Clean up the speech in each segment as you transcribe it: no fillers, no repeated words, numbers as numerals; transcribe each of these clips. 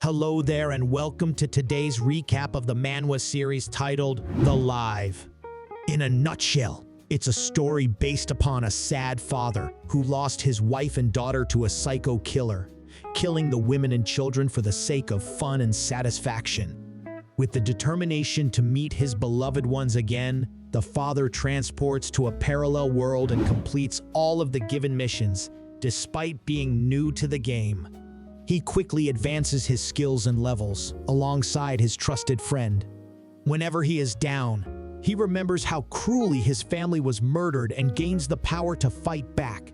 Hello there and welcome to today's recap of the Manhwa series titled The Live. In a nutshell, it's a story based upon a sad father who lost his wife and daughter to a psycho killer, killing the women and children for the sake of fun and satisfaction. With the determination to meet his beloved ones again, the father transports to a parallel world and completes all of the given missions, despite being new to the game. He quickly advances his skills and levels alongside his trusted friend. Whenever he is down, he remembers how cruelly his family was murdered and gains the power to fight back.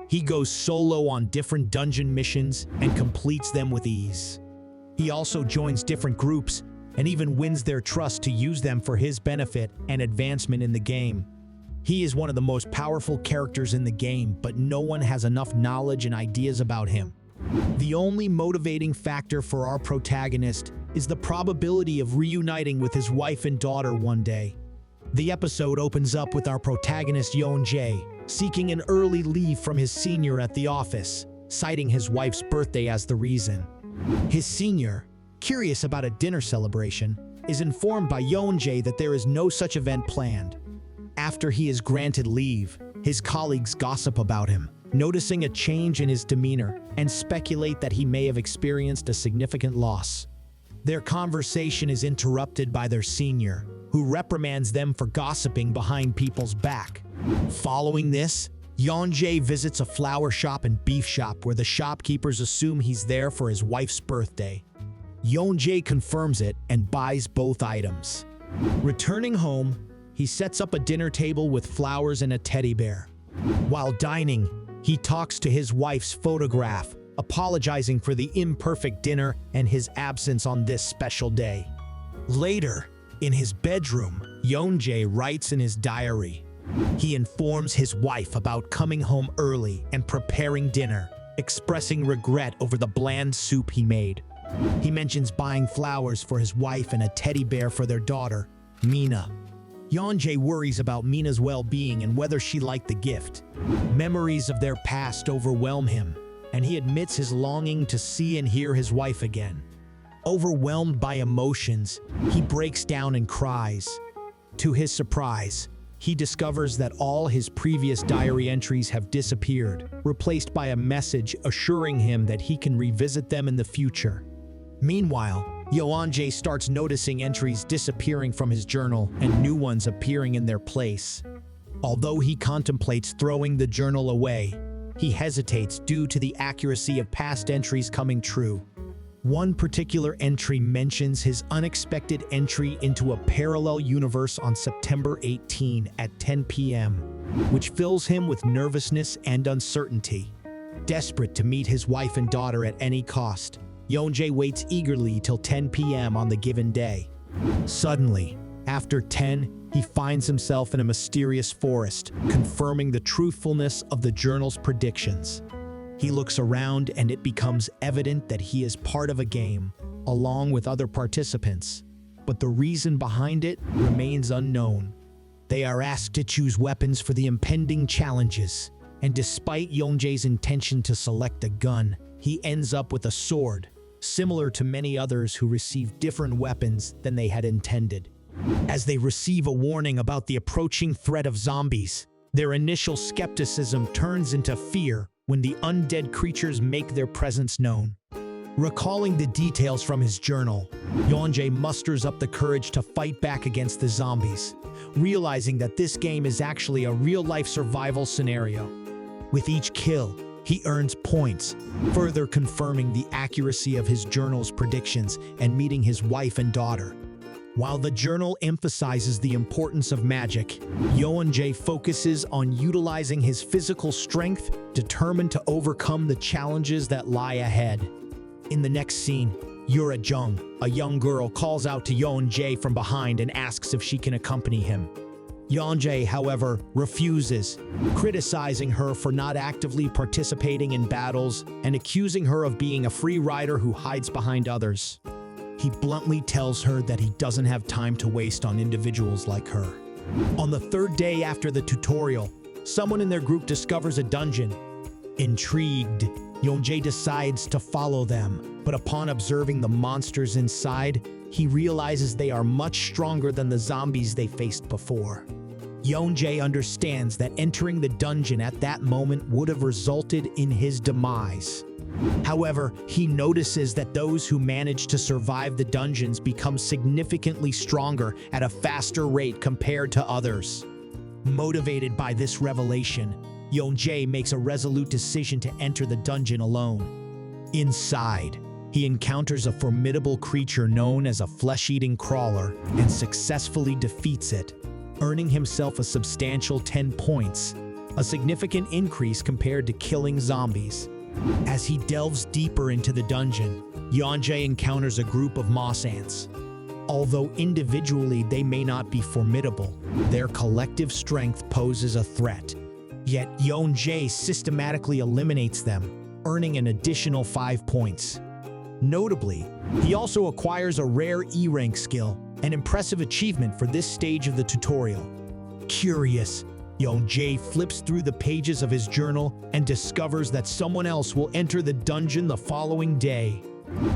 He goes solo on different dungeon missions and completes them with ease. He also joins different groups and even wins their trust to use them for his benefit and advancement in the game. He is one of the most powerful characters in the game, but no one has enough knowledge and ideas about him. The only motivating factor for our protagonist is the probability of reuniting with his wife and daughter one day. The episode opens up with our protagonist Yoon Jae seeking an early leave from his senior at the office, citing his wife's birthday as the reason. His senior, curious about a dinner celebration, is informed by Yoon Jae that there is no such event planned. After he is granted leave, his colleagues gossip about him, noticing a change in his demeanor and speculate that he may have experienced a significant loss. Their conversation is interrupted by their senior, who reprimands them for gossiping behind people's back. Following this, Yoonjae visits a flower shop and beef shop where the shopkeepers assume he's there for his wife's birthday. Yoonjae confirms it and buys both items. Returning home, he sets up a dinner table with flowers and a teddy bear. While dining, he talks to his wife's photograph, apologizing for the imperfect dinner and his absence on this special day. Later, in his bedroom, Yoonjae writes in his diary. He informs his wife about coming home early and preparing dinner, expressing regret over the bland soup he made. He mentions buying flowers for his wife and a teddy bear for their daughter, Mina. Yoonjae worries about Mina's well-being and whether she liked the gift. Memories of their past overwhelm him, and he admits his longing to see and hear his wife again. Overwhelmed by emotions, he breaks down and cries. To his surprise, he discovers that all his previous diary entries have disappeared, replaced by a message assuring him that he can revisit them in the future. Meanwhile, Yoonjae starts noticing entries disappearing from his journal and new ones appearing in their place. Although he contemplates throwing the journal away, he hesitates due to the accuracy of past entries coming true. One particular entry mentions his unexpected entry into a parallel universe on September 18 at 10 p.m., which fills him with nervousness and uncertainty. Desperate to meet his wife and daughter at any cost, Yoonjae waits eagerly till 10 p.m. on the given day. Suddenly, after 10, he finds himself in a mysterious forest, confirming the truthfulness of the journal's predictions. He looks around and it becomes evident that he is part of a game, along with other participants, but the reason behind it remains unknown. They are asked to choose weapons for the impending challenges, and despite Yoonjae's intention to select a gun, he ends up with a sword, similar to many others who receive different weapons than they had intended. As they receive a warning about the approaching threat of zombies, their initial skepticism turns into fear when the undead creatures make their presence known. Recalling the details from his journal, Yoonjae musters up the courage to fight back against the zombies, realizing that this game is actually a real-life survival scenario. With each kill, he earns points, further confirming the accuracy of his journal's predictions and meeting his wife and daughter. While the journal emphasizes the importance of magic, Yoonjae focuses on utilizing his physical strength, determined to overcome the challenges that lie ahead. In the next scene, Yoon Jae, a young girl, calls out to Yoonjae from behind and asks if she can accompany him. Yoonjae, however, refuses, criticizing her for not actively participating in battles and accusing her of being a free rider who hides behind others. He bluntly tells her that he doesn't have time to waste on individuals like her. On the third day after the tutorial, someone in their group discovers a dungeon. Intrigued, Yoonjae decides to follow them, but upon observing the monsters inside, he realizes they are much stronger than the zombies they faced before. Yoonjae understands that entering the dungeon at that moment would have resulted in his demise. However, he notices that those who manage to survive the dungeons become significantly stronger at a faster rate compared to others. Motivated by this revelation, Yoonjae makes a resolute decision to enter the dungeon alone. Inside, he encounters a formidable creature known as a flesh-eating crawler and successfully defeats it, earning himself a substantial 10 points, a significant increase compared to killing zombies. As he delves deeper into the dungeon, Yoonjae encounters a group of moss ants. Although individually they may not be formidable, their collective strength poses a threat. Yet Yoonjae systematically eliminates them, earning an additional 5 points. Notably, he also acquires a rare E-rank skill, an impressive achievement for this stage of the tutorial. Curious, Yoonjae flips through the pages of his journal and discovers that someone else will enter the dungeon the following day.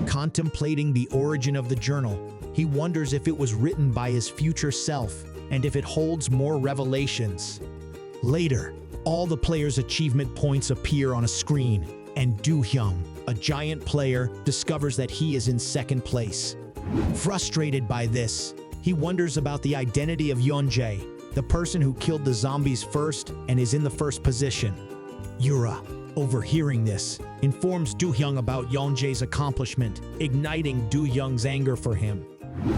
Contemplating the origin of the journal, he wonders if it was written by his future self and if it holds more revelations. Later, all the players' achievement points appear on a screen, and Do-hyung, a giant player, discovers that he is in second place. Frustrated by this, he wonders about the identity of Yoonjae, the person who killed the zombies first and is in the first position. Yura, overhearing this, informs Do-hyung about Yoonjae's accomplishment, igniting Do-hyung's anger for him.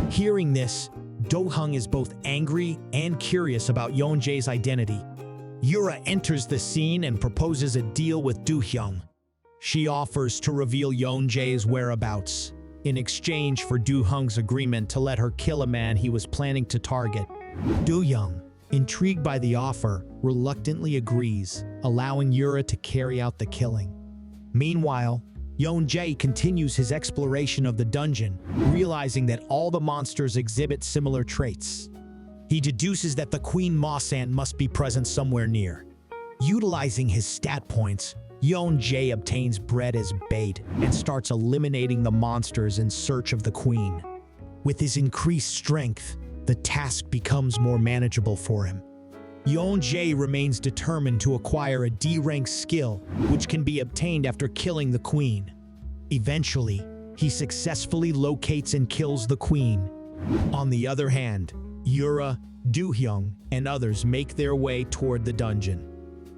Hearing this, Do-hyung is both angry and curious about Yoonjae's identity. Yura enters the scene and proposes a deal with Do-hyung. She offers to reveal Yoonjae's whereabouts, in exchange for Do-hyung's agreement to let her kill a man he was planning to target. Do-hyung, intrigued by the offer, reluctantly agrees, allowing Yura to carry out the killing. Meanwhile, Yoonjae continues his exploration of the dungeon, realizing that all the monsters exhibit similar traits. He deduces that the queen moss ant must be present somewhere near. Utilizing his stat points, Yoonjae obtains bread as bait and starts eliminating the monsters in search of the queen. With his increased strength, the task becomes more manageable for him. Yoonjae remains determined to acquire a D-rank skill, which can be obtained after killing the queen. Eventually, he successfully locates and kills the queen. On the other hand, Yura, Do-hyung, and others make their way toward the dungeon.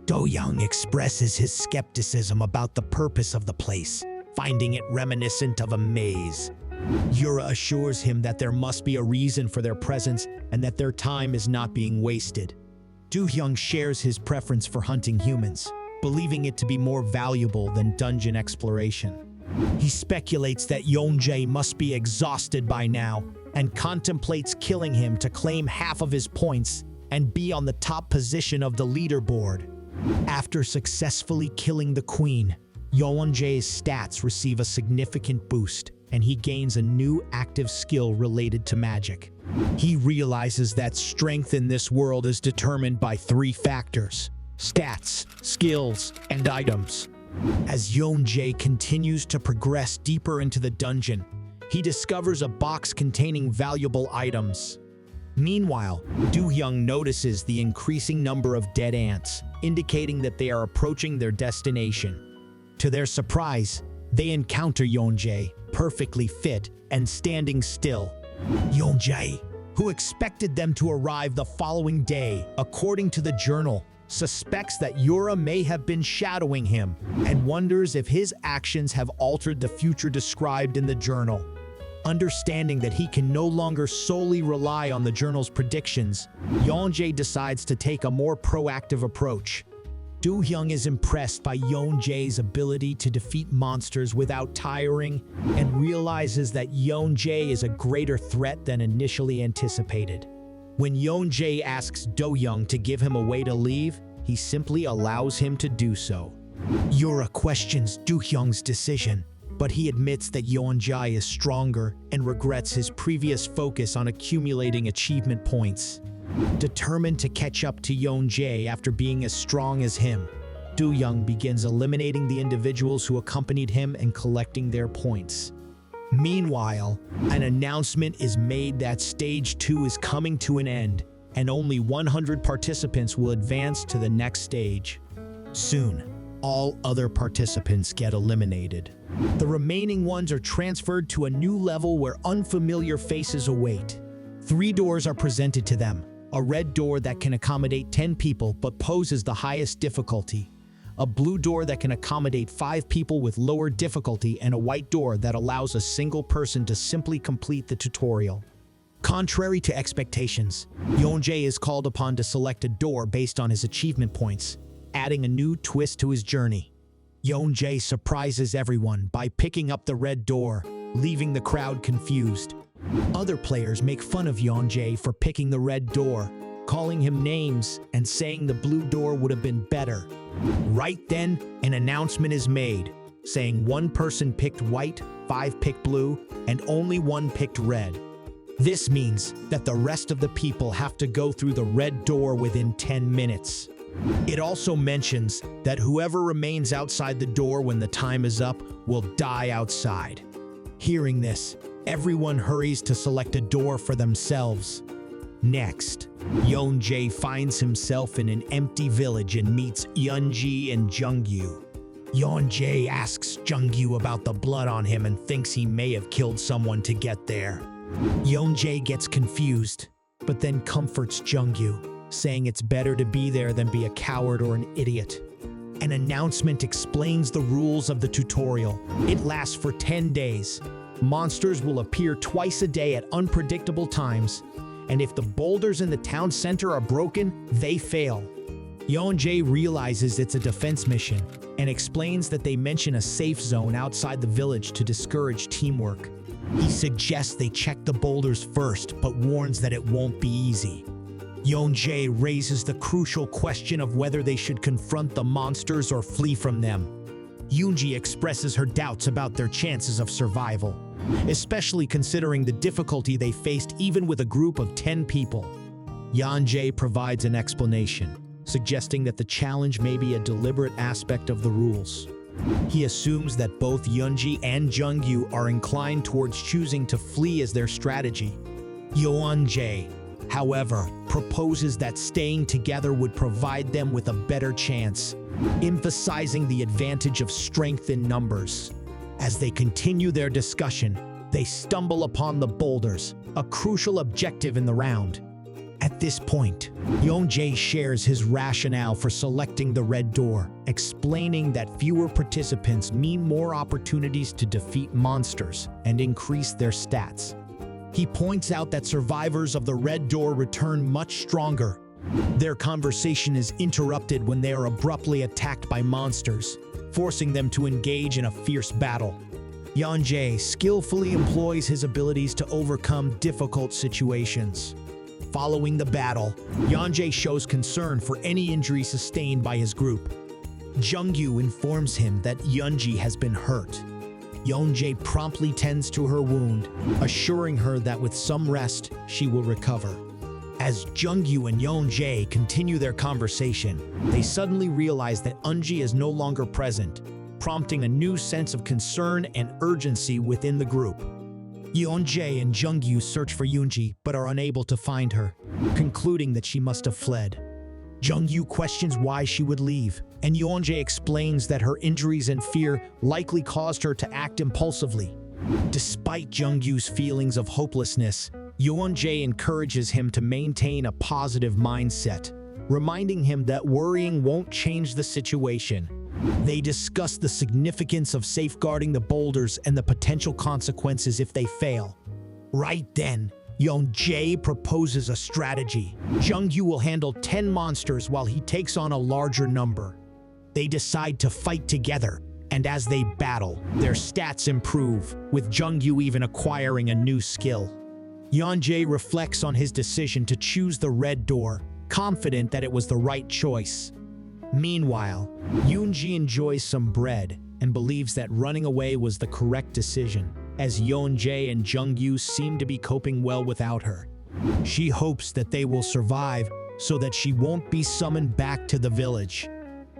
Do-hyung expresses his skepticism about the purpose of the place, finding it reminiscent of a maze. Yura assures him that there must be a reason for their presence and that their time is not being wasted. Do-hyung shares his preference for hunting humans, believing it to be more valuable than dungeon exploration. He speculates that Yoonjae must be exhausted by now and contemplates killing him to claim half of his points and be on the top position of the leaderboard. After successfully killing the queen, Yoonjae's stats receive a significant boost, and he gains a new active skill related to magic. He realizes that strength in this world is determined by 3 factors: stats, skills, and items. As Yoonjae continues to progress deeper into the dungeon, he discovers a box containing valuable items. Meanwhile, Do-hyung notices the increasing number of dead ants, indicating that they are approaching their destination. To their surprise, they encounter Yoonjae, perfectly fit and standing still. Yoonjae, who expected them to arrive the following day, according to the journal, suspects that Yura may have been shadowing him and wonders if his actions have altered the future described in the journal. Understanding that he can no longer solely rely on the journal's predictions, Yoonjae decides to take a more proactive approach. Do-hyung is impressed by Yoonjae's ability to defeat monsters without tiring and realizes that Yoonjae is a greater threat than initially anticipated. When Yoonjae asks Do-hyung to give him a way to leave, he simply allows him to do so. Yura questions Do-hyung's decision, but he admits that Yoonjae is stronger and regrets his previous focus on accumulating achievement points. Determined to catch up to Yoonjae after being as strong as him, Do-young begins eliminating the individuals who accompanied him and collecting their points. Meanwhile, an announcement is made that Stage 2 is coming to an end, and only 100 participants will advance to the next stage. Soon, all other participants get eliminated. The remaining ones are transferred to a new level where unfamiliar faces await. 3 doors are presented to them. A red door that can accommodate 10 people but poses the highest difficulty. A blue door that can accommodate 5 people with lower difficulty, and a white door that allows a single person to simply complete the tutorial. Contrary to expectations, Yoonjae is called upon to select a door based on his achievement points, adding a new twist to his journey. Yoonjae surprises everyone by picking up the red door, leaving the crowd confused. Other players make fun of Yoonjae for picking the red door, calling him names and saying the blue door would have been better. Right then, an announcement is made, saying 1 person picked white, 5 picked blue, and only 1 picked red. This means that the rest of the people have to go through the red door within 10 minutes. It also mentions that whoever remains outside the door when the time is up will die outside. Hearing this, everyone hurries to select a door for themselves. Next, Yoonjae finds himself in an empty village and meets Yoonjae and Jungyu. Yoonjae asks Jungyu about the blood on him and thinks he may have killed someone to get there. Yoonjae gets confused, but then comforts Jungyu, saying it's better to be there than be a coward or an idiot. An announcement explains the rules of the tutorial. It lasts for 10 days. Monsters will appear twice a day at unpredictable times, and if the boulders in the town center are broken, they fail. Yoonjae realizes it's a defense mission and explains that they mention a safe zone outside the village to discourage teamwork. He suggests they check the boulders first, but warns that it won't be easy. Yoonjae raises the crucial question of whether they should confront the monsters or flee from them. Yoonjae expresses her doubts about their chances of survival, especially considering the difficulty they faced even with a group of 10 people. Yoonjae provides an explanation, suggesting that the challenge may be a deliberate aspect of the rules. He assumes that both Yoonjae and Jungyu are inclined towards choosing to flee as their strategy. Yoonjae, however, proposes that staying together would provide them with a better chance, emphasizing the advantage of strength in numbers. As they continue their discussion, they stumble upon the boulders, a crucial objective in the round. At this point, Yoonjae shares his rationale for selecting the red door, explaining that fewer participants mean more opportunities to defeat monsters and increase their stats. He points out that survivors of the red door return much stronger. Their conversation is interrupted when they are abruptly attacked by monsters, forcing them to engage in a fierce battle. Yoonjae skillfully employs his abilities to overcome difficult situations. Following the battle, Yoonjae shows concern for any injury sustained by his group. Jungyu informs him that Yoonjae has been hurt. Yoonjae promptly tends to her wound, assuring her that with some rest, she will recover. As Jungyu and Yoonjae continue their conversation, they suddenly realize that Yoonjae is no longer present, prompting a new sense of concern and urgency within the group. Yoonjae and Jungyu search for Yoonjae but are unable to find her, concluding that she must have fled. Jungyu questions why she would leave, and Yoonjae explains that her injuries and fear likely caused her to act impulsively. Despite Jungyu's feelings of hopelessness, Yoonjae encourages him to maintain a positive mindset, reminding him that worrying won't change the situation. They discuss the significance of safeguarding the boulders and the potential consequences if they fail. Right then, Yoonjae proposes a strategy. Jungyu will handle 10 monsters while he takes on a larger number. They decide to fight together, and as they battle, their stats improve, with Jungyu even acquiring a new skill. Yoonjae reflects on his decision to choose the red door, confident that it was the right choice. Meanwhile, Yoonjae enjoys some bread and believes that running away was the correct decision, as Yoonjae and Jungyu seem to be coping well without her. She hopes that they will survive so that she won't be summoned back to the village.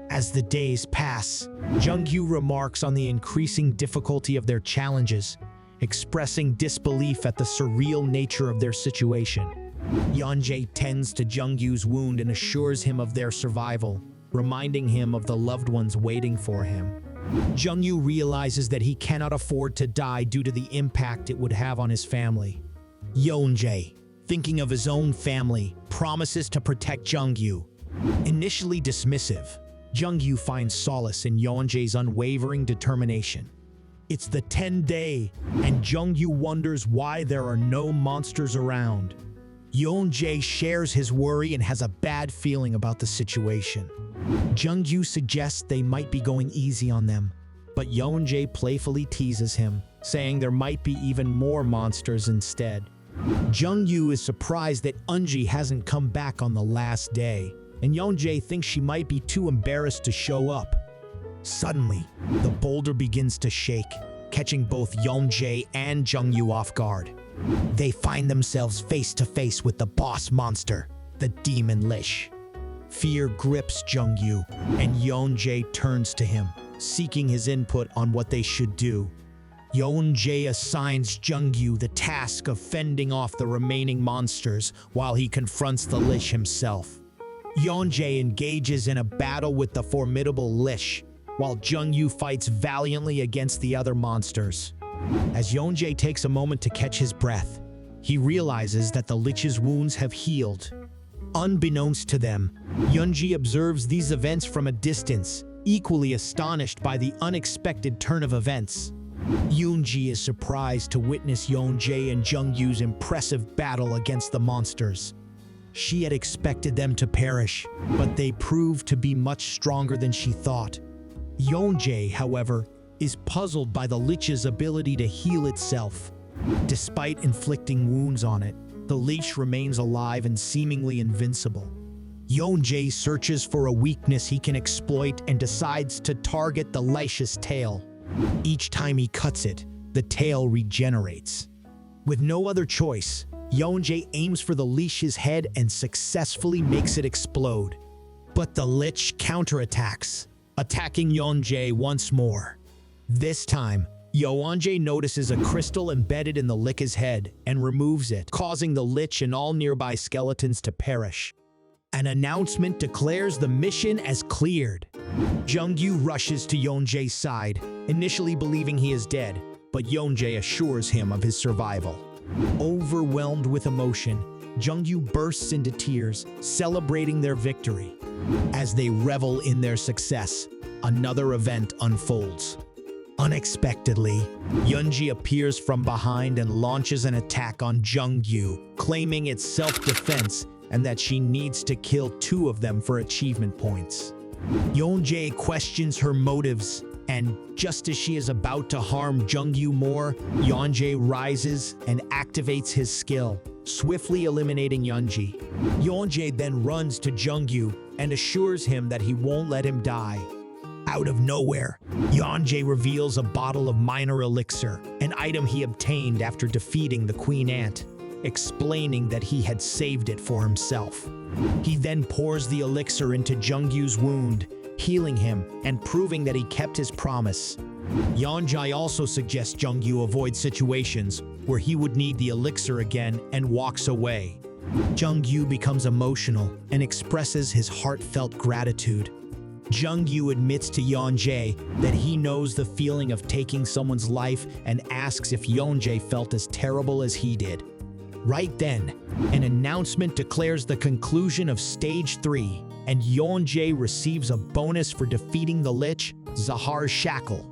As the days pass, Jung-gyu remarks on the increasing difficulty of their challenges, expressing disbelief at the surreal nature of their situation. Yoonjae tends to Jung-gyu's wound and assures him of their survival, reminding him of the loved ones waiting for him. Jung-gyu realizes that he cannot afford to die due to the impact it would have on his family. Yoonjae, thinking of his own family, promises to protect Jung-gyu. Initially dismissive, Jung-gyu finds solace in Yoonjae's unwavering determination. It's the 10th day, and Jung-gyu wonders why there are no monsters around. Yoonjae shares his worry and has a bad feeling about the situation. Jung-gyu suggests they might be going easy on them, but Yoonjae playfully teases him, saying there might be even more monsters instead. Jung-gyu is surprised that Eunji hasn't come back on the last day, and Yoonjae thinks she might be too embarrassed to show up. Suddenly, the boulder begins to shake, catching both Yoonjae and Jung-gyu off guard. They find themselves face to face with the boss monster, the Demon Lich. Fear grips Jung-gyu, and Yoonjae turns to him, seeking his input on what they should do. Yoonjae assigns Jung-gyu the task of fending off the remaining monsters while he confronts the Lich himself. Yoonjae engages in a battle with the formidable Lich, while Jung-gyu fights valiantly against the other monsters. As Yoonjae takes a moment to catch his breath, he realizes that the Lich's wounds have healed. Unbeknownst to them, Yoonjae observes these events from a distance, equally astonished by the unexpected turn of events. Yoonjae is surprised to witness Yoonjae and Jung-gyu's impressive battle against the monsters. She had expected them to perish, but they proved to be much stronger than she thought. Yoonjae, however, is puzzled by the Lich's ability to heal itself. Despite inflicting wounds on it, the Lich remains alive and seemingly invincible. Yoonjae searches for a weakness he can exploit and decides to target the Lich's tail. Each time he cuts it, the tail regenerates. With no other choice, Yoonjae aims for the Lich's head and successfully makes it explode. But the Lich counterattacks, attacking Yoonjae once more. This time, Yoonjae notices a crystal embedded in the Lich's head and removes it, causing the Lich and all nearby skeletons to perish. An announcement declares the mission as cleared. Jung-gyu rushes to Yoonjae's side, initially believing he is dead, but Yoonjae assures him of his survival. Overwhelmed with emotion, Jung-gyu bursts into tears, celebrating their victory. As they revel in their success, another event unfolds. Unexpectedly, Yoonjae appears from behind and launches an attack on Jung-gyu, claiming it's self-defense and that she needs to kill two of them for achievement points. Yoonjae questions her motives, and just as she is about to harm Jung-gyu more, Yoonjae rises and activates his skill, swiftly eliminating Yoonjae. Yoonjae then runs to Jung-gyu and assures him that he won't let him die. Out of nowhere, Yoonjae reveals a bottle of minor elixir, an item he obtained after defeating the Queen Ant, explaining that he had saved it for himself. He then pours the elixir into Jung-gyu's wound, healing him and proving that he kept his promise. Yoonjae also suggests Jung-gyu avoid situations where he would need the elixir again and walks away. Jung-gyu becomes emotional and expresses his heartfelt gratitude. Jung-gyu admits to Yoonjae that he knows the feeling of taking someone's life and asks if Yoonjae felt as terrible as he did. Right then, an announcement declares the conclusion of Stage 3, and Yoonjae receives a bonus for defeating the Lich, Zahar's Shackle.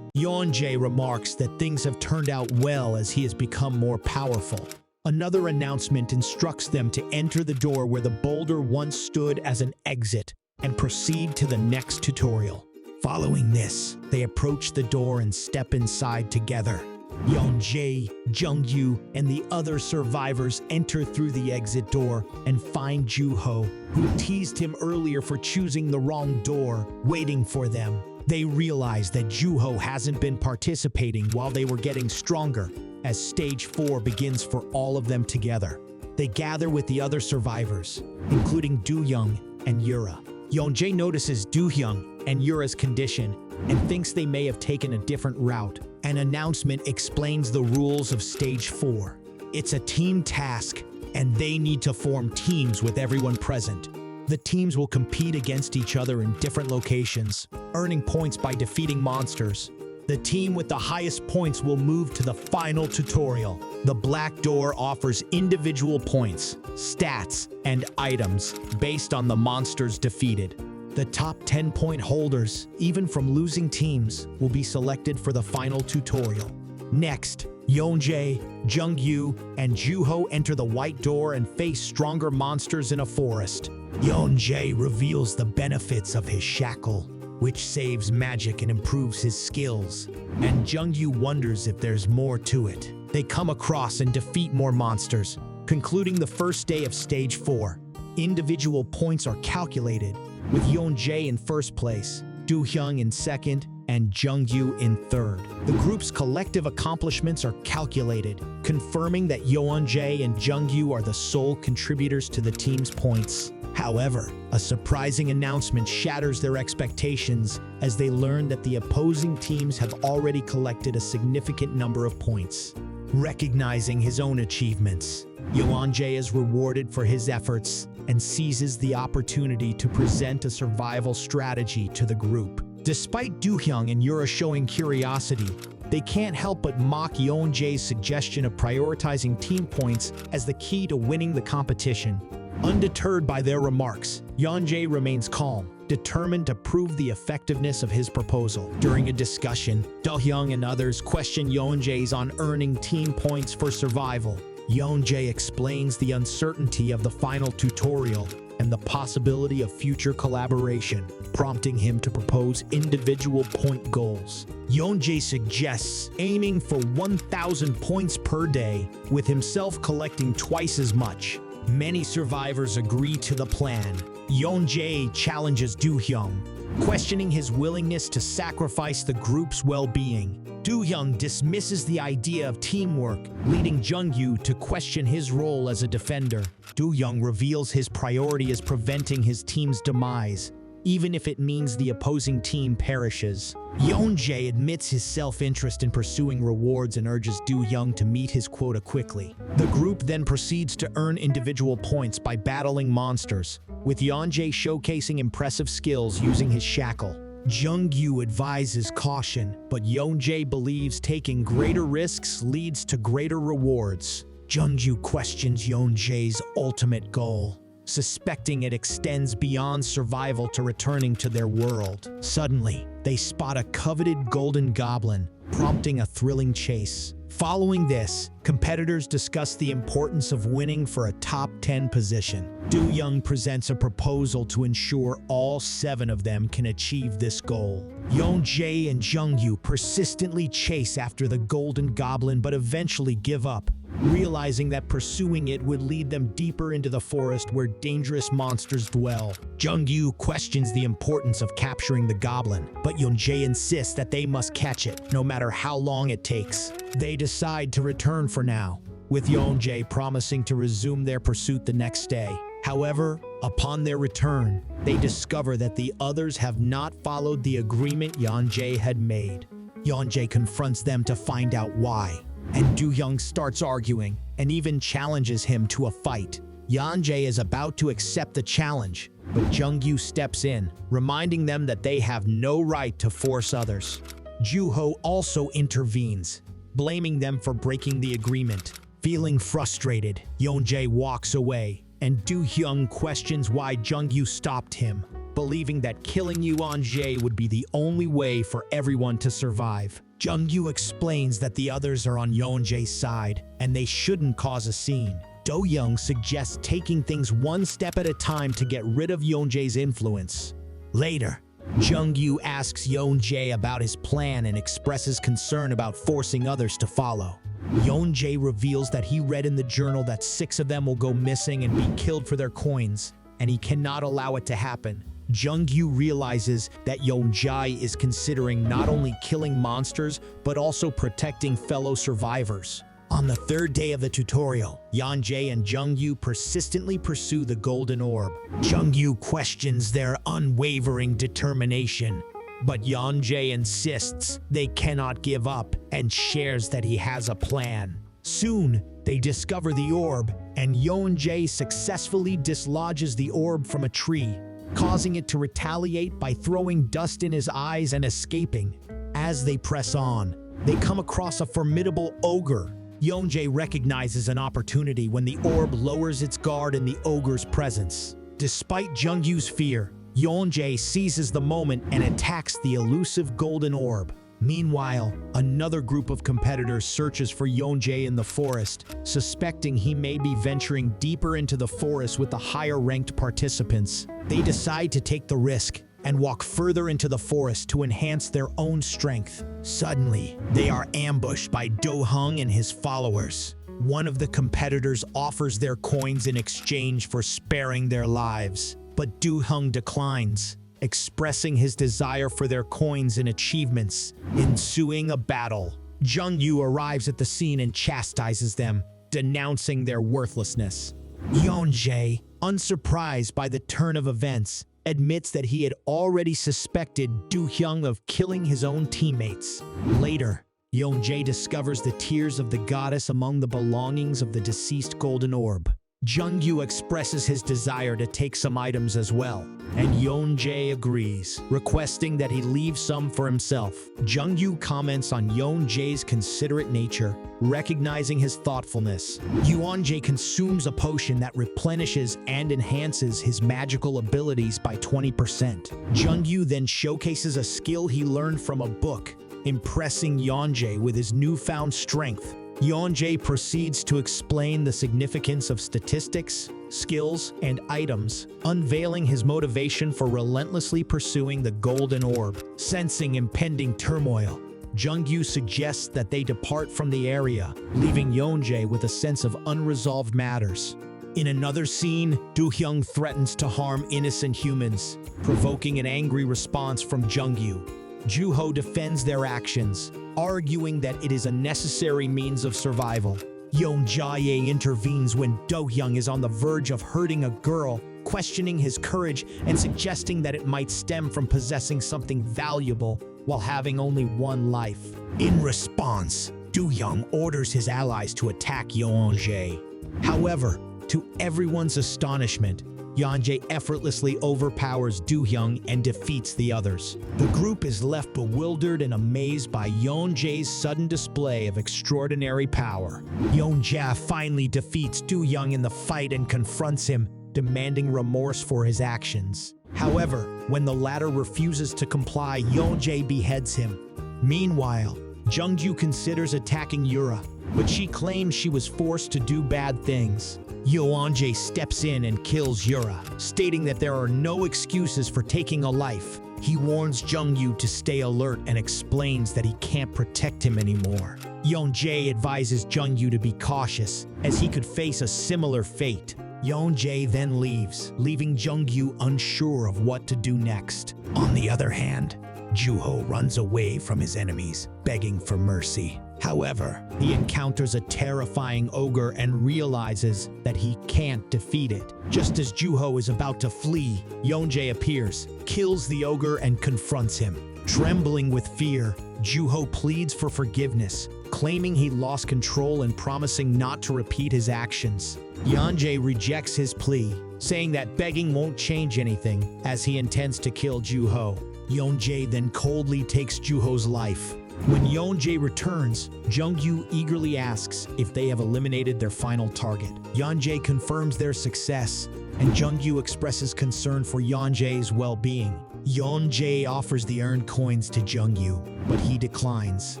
Yoonjae remarks that things have turned out well as he has become more powerful. Another announcement instructs them to enter the door where the boulder once stood as an exit and proceed to the next tutorial. Following this, they approach the door and step inside together. Yoonjae, Jung-gyu, and the other survivors enter through the exit door and find Juho, who teased him earlier for choosing the wrong door, waiting for them. They realize that Juho hasn't been participating while they were getting stronger, as Stage 4 begins for all of them together. They gather with the other survivors, including Do-young and Yura. Yoonjae notices Do-hyung and Yura's condition and thinks they may have taken a different route. An announcement explains the rules of Stage 4. It's a team task, and they need to form teams with everyone present. The teams will compete against each other in different locations, earning points by defeating monsters. The team with the highest points will move to the final tutorial. The Black Door offers individual points, stats, and items based on the monsters defeated. The top 10-point holders, even from losing teams, will be selected for the final tutorial. Next, Yoonjae, Jungyu, and Juho enter the White Door and face stronger monsters in a forest. Yoonjae reveals the benefits of his shackle, which saves magic and improves his skills. And Jungyu wonders if there's more to it. They come across and defeat more monsters, concluding the first day of Stage 4. Individual points are calculated, with Yoonjae in first place, Do-hyung in second, and Jungyu in third. The group's collective accomplishments are calculated, confirming that Yoonjae and Jungyu are the sole contributors to the team's points. However, a surprising announcement shatters their expectations as they learn that the opposing teams have already collected a significant number of points. Recognizing his own achievements, Yoonjae is rewarded for his efforts and seizes the opportunity to present a survival strategy to the group. Despite Do-hyung and Yura showing curiosity, they can't help but mock Yoonjae's suggestion of prioritizing team points as the key to winning the competition. Undeterred by their remarks, Yoonjae remains calm, determined to prove the effectiveness of his proposal. During a discussion, Do-hyung and others question Yoonjae's on earning team points for survival. Yoonjae explains the uncertainty of the final tutorial and the possibility of future collaboration, prompting him to propose individual point goals. Yoonjae suggests aiming for 1,000 points per day, with himself collecting twice as much. Many survivors agree to the plan. Yoonjae challenges Do-hyung, questioning his willingness to sacrifice the group's well-being. Do-hyung dismisses the idea of teamwork, leading Jungyu to question his role as a defender. Do-hyung reveals his priority is preventing his team's demise, even if it means the opposing team perishes. Yoonjae admits his self-interest in pursuing rewards and urges Do-hyung to meet his quota quickly. The group then proceeds to earn individual points by battling monsters, with Yoonjae showcasing impressive skills using his shackle. Jungyu advises caution, but Yoonjae believes taking greater risks leads to greater rewards. Jungyu questions Yoonjae's ultimate goal, suspecting it extends beyond survival to returning to their world. Suddenly, they spot a coveted golden goblin, prompting a thrilling chase. Following this, competitors discuss the importance of winning for a top 10 position. Do-hyung presents a proposal to ensure all 7 of them can achieve this goal. Yoonjae and Jungyu persistently chase after the golden goblin but eventually give up, realizing that pursuing it would lead them deeper into the forest where dangerous monsters dwell. Jungyu questions the importance of capturing the goblin, but Yoonjae insists that they must catch it, no matter how long it takes. They decide to return for now, with Yoonjae promising to resume their pursuit the next day. However, upon their return, they discover that the others have not followed the agreement Yoonjae had made. Yoonjae confronts them to find out why, and Do-hyung starts arguing and even challenges him to a fight. Yoonjae is about to accept the challenge, but Jungyu steps in, reminding them that they have no right to force others. Juho also intervenes, blaming them for breaking the agreement. Feeling frustrated, Yoonjae walks away, and Do-hyung questions why Jungyu stopped him, believing that killing Yoonjae would be the only way for everyone to survive. Jungyu explains that the others are on Yoonjae's side, and they shouldn't cause a scene. Do-hyung suggests taking things one step at a time to get rid of Yoonjae's influence. Later, Jungyu asks Yoonjae about his plan and expresses concern about forcing others to follow. Yoonjae reveals that he read in the journal that 6 of them will go missing and be killed for their coins, and he cannot allow it to happen. Jungyu realizes that Yoonjae is considering not only killing monsters, but also protecting fellow survivors. On the third day of the tutorial, Yoonjae and Jungyu persistently pursue the golden orb. Jungyu questions their unwavering determination, but Yoonjae insists they cannot give up and shares that he has a plan. Soon, they discover the orb, and Yoonjae successfully dislodges the orb from a tree, causing it to retaliate by throwing dust in his eyes and escaping. As they press on, they come across a formidable ogre. Yoonjae recognizes an opportunity when the orb lowers its guard in the ogre's presence. Despite Jungyu's fear, Yoonjae seizes the moment and attacks the elusive golden orb. Meanwhile, another group of competitors searches for Yoonjae in the forest, suspecting he may be venturing deeper into the forest with the higher-ranked participants. They decide to take the risk and walk further into the forest to enhance their own strength. Suddenly, they are ambushed by Do-hung and his followers. One of the competitors offers their coins in exchange for sparing their lives, but Do-hung declines, expressing his desire for their coins and achievements. Ensuing a battle, Jungyu arrives at the scene and chastises them, denouncing their worthlessness. Yoonjae, unsurprised by the turn of events, admits that he had already suspected Do-hyung of killing his own teammates. Later, Yoonjae discovers the tears of the goddess among the belongings of the deceased golden orb. Jungyu expresses his desire to take some items as well, and Yoonjae agrees, requesting that he leave some for himself. Jungyu comments on Yoonjae's considerate nature, recognizing his thoughtfulness. Yoonjae consumes a potion that replenishes and enhances his magical abilities by 20%. Jungyu then showcases a skill he learned from a book, impressing Yoonjae with his newfound strength. Yoonjae proceeds to explain the significance of statistics, skills, and items, unveiling his motivation for relentlessly pursuing the golden orb. Sensing impending turmoil, Jungyu suggests that they depart from the area, leaving Yoonjae with a sense of unresolved matters. In another scene, Do-hyung threatens to harm innocent humans, provoking an angry response from Jungyu. Joo-ho defends their actions, arguing that it is a necessary means of survival. Yoon Jae intervenes when Do-hyung is on the verge of hurting a girl, questioning his courage and suggesting that it might stem from possessing something valuable while having only one life. In response, Do-hyung orders his allies to attack Yoonjae. However, to everyone's astonishment, Yoonjae effortlessly overpowers Do-hyung and defeats the others. The group is left bewildered and amazed by Yoonjae's sudden display of extraordinary power. Yoonjae finally defeats Do-hyung in the fight and confronts him, demanding remorse for his actions. However, when the latter refuses to comply, Yoonjae beheads him. Meanwhile, Jungyu considers attacking Yura, but she claims she was forced to do bad things. Yoonjae steps in and kills Yura, stating that there are no excuses for taking a life. He warns Jungyu to stay alert and explains that he can't protect him anymore. Yoonjae advises Jungyu to be cautious, as he could face a similar fate. Yoonjae then leaves, leaving Jungyu unsure of what to do next. On the other hand, Joo-ho runs away from his enemies, begging for mercy. However, he encounters a terrifying ogre and realizes that he can't defeat it. Just as Joo-ho is about to flee, Yoonjae appears, kills the ogre, and confronts him. Trembling with fear, Joo-ho pleads for forgiveness, claiming he lost control and promising not to repeat his actions. Yoonjae rejects his plea, saying that begging won't change anything, as he intends to kill Joo-ho. Yoonjae then coldly takes Joo-ho's life. When Yoonjae returns, Jungyu eagerly asks if they have eliminated their final target. Yoonjae confirms their success, and Jungyu expresses concern for Yoonjae's well-being. Yoonjae offers the earned coins to Jungyu, but he declines,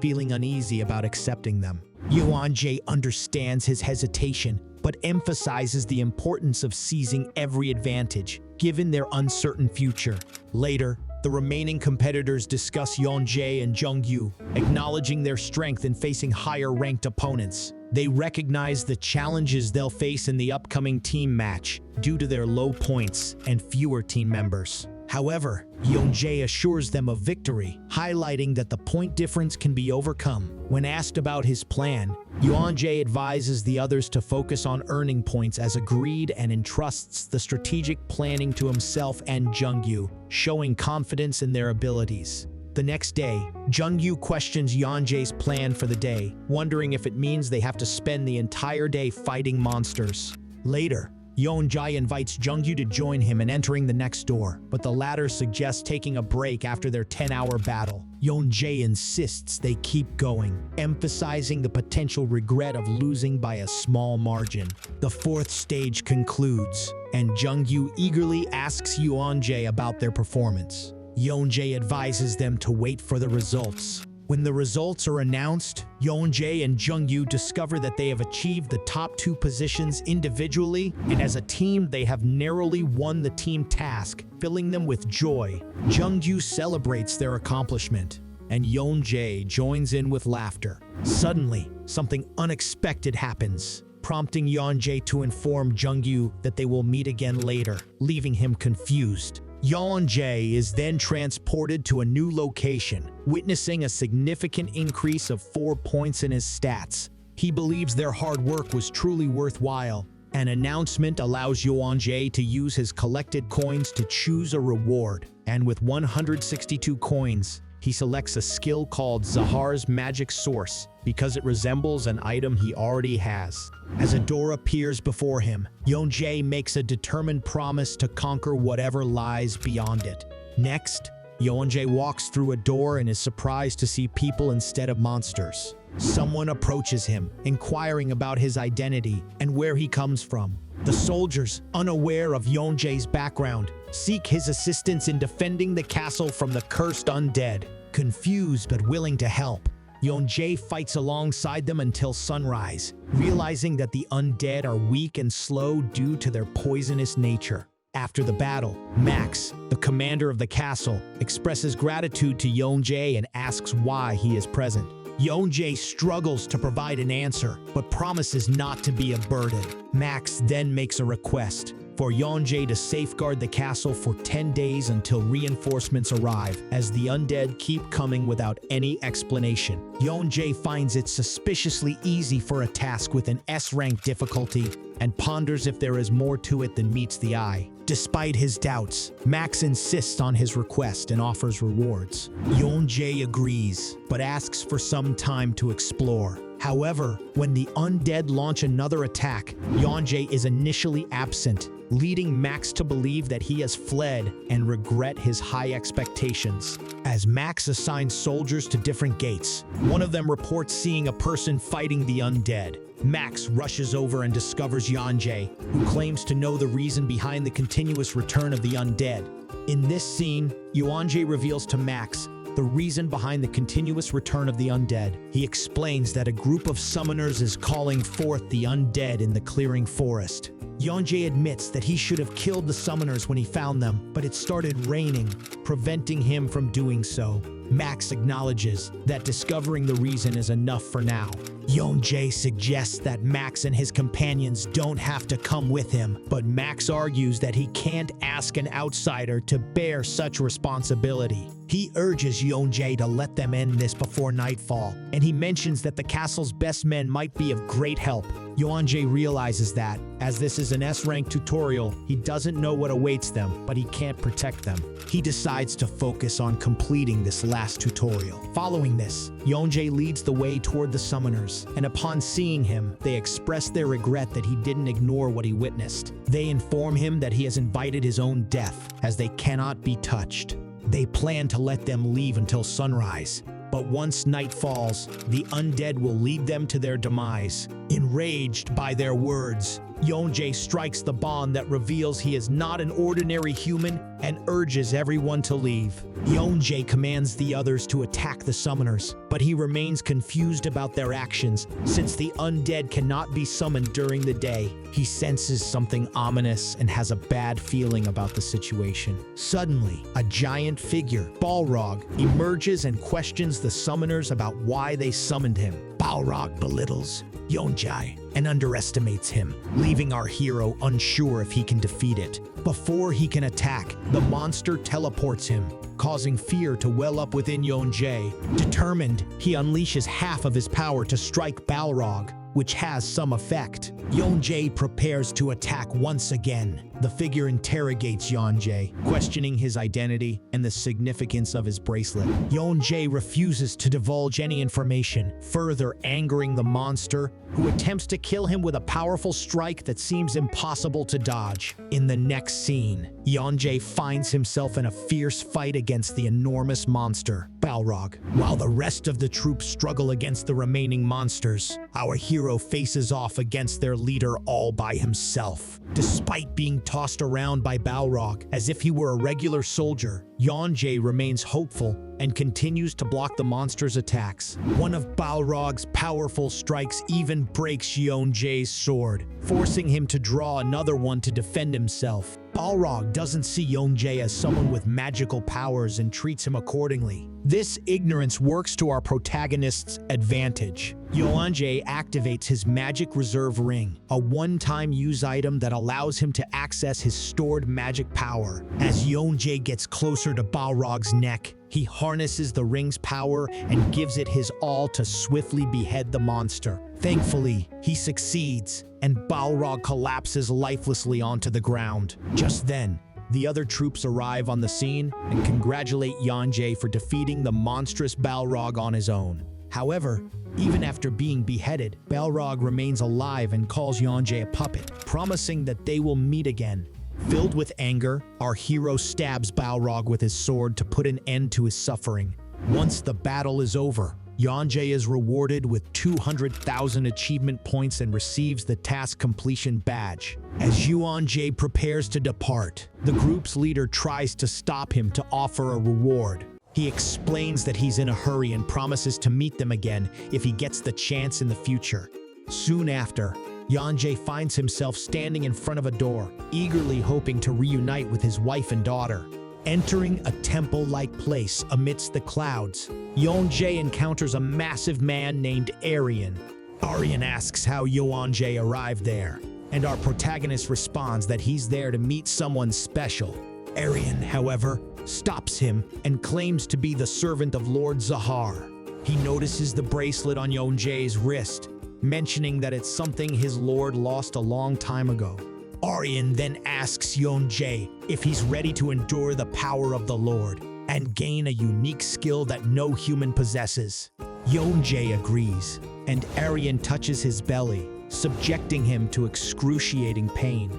feeling uneasy about accepting them. Yoonjae understands his hesitation, but emphasizes the importance of seizing every advantage, given their uncertain future. Later, the remaining competitors discuss Yoonjae and Jungyu, acknowledging their strength in facing higher-ranked opponents. They recognize the challenges they'll face in the upcoming team match due to their low points and fewer team members. However, Yoonjae assures them of victory, highlighting that the point difference can be overcome. When asked about his plan, Yoonjae advises the others to focus on earning points as agreed and entrusts the strategic planning to himself and Jungyu, showing confidence in their abilities. The next day, Jungyu questions Yoonjae's plan for the day, wondering if it means they have to spend the entire day fighting monsters. Later, Yoonjae invites Jungyu to join him in entering the next door, but the latter suggests taking a break after their 10-hour battle. Yoonjae insists they keep going, emphasizing the potential regret of losing by a small margin. The fourth stage concludes, and Jungyu eagerly asks Yoonjae about their performance. Yoonjae advises them to wait for the results. When the results are announced, Yoonjae and Jungyu discover that they have achieved the top 2 positions individually, and as a team they have narrowly won the team task, filling them with joy. Jungyu celebrates their accomplishment, and Yoonjae joins in with laughter. Suddenly, something unexpected happens, prompting Yoonjae to inform Jungyu that they will meet again later, leaving him confused. Yoonjae is then transported to a new location, witnessing a significant increase of 4 points in his stats. He believes their hard work was truly worthwhile. An announcement allows Yoonjae to use his collected coins to choose a reward, and with 162 coins, he selects a skill called Zahar's Magic Source because it resembles an item he already has. As a door appears before him, Yoonjae makes a determined promise to conquer whatever lies beyond it. Next, Yoonjae walks through a door and is surprised to see people instead of monsters. Someone approaches him, inquiring about his identity and where he comes from. The soldiers, unaware of Yoonjae's background, seek his assistance in defending the castle from the cursed undead. Confused but willing to help, Yoonjae fights alongside them until sunrise, realizing that the undead are weak and slow due to their poisonous nature. After the battle, Max, the commander of the castle, expresses gratitude to Yoonjae and asks why he is present. Yoonjae struggles to provide an answer, but promises not to be a burden. Max then makes a request for Yoonjae to safeguard the castle for 10 days until reinforcements arrive, as the undead keep coming without any explanation. Yoonjae finds it suspiciously easy for a task with an S-rank difficulty and ponders if there is more to it than meets the eye. Despite his doubts, Max insists on his request and offers rewards. Yoonjae agrees, but asks for some time to explore. However, when the undead launch another attack, Yoonjae is initially absent, leading Max to believe that he has fled and regret his high expectations. As Max assigns soldiers to different gates, one of them reports seeing a person fighting the undead. Max rushes over and discovers Yoonjae, who claims to know the reason behind the continuous return of the undead. In this scene, Yoonjae reveals to Max the reason behind the continuous return of the undead. He explains that a group of summoners is calling forth the undead in the clearing forest. Yoonjae admits that he should have killed the summoners when he found them, but it started raining, preventing him from doing so. Max acknowledges that discovering the reason is enough for now. Yoonjae suggests that Max and his companions don't have to come with him, but Max argues that he can't ask an outsider to bear such responsibility. He urges Yoonjae to let them end this before nightfall, and he mentions that the castle's best men might be of great help. Yoonjae realizes that, as this is an S-rank tutorial, he doesn't know what awaits them, but he can't protect them. He decides to focus on completing this last tutorial. Following this, Yoonjae leads the way toward the summoners, and upon seeing him, they express their regret that he didn't ignore what he witnessed. They inform him that he has invited his own death, as they cannot be touched. They plan to let them leave until sunrise, but once night falls, the undead will lead them to their demise. Enraged by their words, Yoonjae strikes the bond that reveals he is not an ordinary human and urges everyone to leave. Yoonjae commands the others to attack the summoners, but he remains confused about their actions since the undead cannot be summoned during the day. He senses something ominous and has a bad feeling about the situation. Suddenly, a giant figure, Balrog, emerges and questions the summoners about why they summoned him. Balrog belittles Yoonjae, and underestimates him, leaving our hero unsure if he can defeat it. Before he can attack, the monster teleports him, causing fear to well up within Yoonjae. Determined, he unleashes half of his power to strike Balrog, which has some effect. Yoonjae prepares to attack once again. The figure interrogates Yoonjae, questioning his identity and the significance of his bracelet. Yoonjae refuses to divulge any information, further angering the monster, who attempts to kill him with a powerful strike that seems impossible to dodge. In the next scene, Yoonjae finds himself in a fierce fight against the enormous monster, Balrog. While the rest of the troops struggle against the remaining monsters, our hero faces off against their leader all by himself. Despite being tossed around by Balrog as if he were a regular soldier, Yoonjae remains hopeful and continues to block the monster's attacks. One of Balrog's powerful strikes even breaks Yoonjae's sword, forcing him to draw another one to defend himself. Balrog doesn't see Yoonjae as someone with magical powers and treats him accordingly. This ignorance works to our protagonist's advantage. Yoonjae activates his magic reserve ring, a one-time use item that allows him to access his stored magic power. As Yoonjae gets closer to Balrog's neck, he harnesses the ring's power and gives it his all to swiftly behead the monster. Thankfully, he succeeds, and Balrog collapses lifelessly onto the ground. Just then, the other troops arrive on the scene and congratulate Yoonjae for defeating the monstrous Balrog on his own. However, even after being beheaded, Balrog remains alive and calls Yoonjae a puppet, promising that they will meet again. Filled with anger, our hero stabs Balrog with his sword to put an end to his suffering. Once the battle is over, Yoonjae is rewarded with 200,000 achievement points and receives the task completion badge. As Yoonjae prepares to depart, the group's leader tries to stop him to offer a reward. He explains that he's in a hurry and promises to meet them again if he gets the chance in the future. Soon after, Yoonjae finds himself standing in front of a door, eagerly hoping to reunite with his wife and daughter. Entering a temple-like place amidst the clouds, Yoonjae encounters a massive man named Aryan. Aryan asks how Yoonjae arrived there, and our protagonist responds that he's there to meet someone special. Aryan, however, stops him and claims to be the servant of Lord Zahar. He notices the bracelet on Yoonjae's wrist, mentioning that it's something his lord lost a long time ago. Aryan then asks Yoonjae if he's ready to endure the power of the Lord and gain a unique skill that no human possesses. Yoonjae agrees, and Aryan touches his belly, subjecting him to excruciating pain.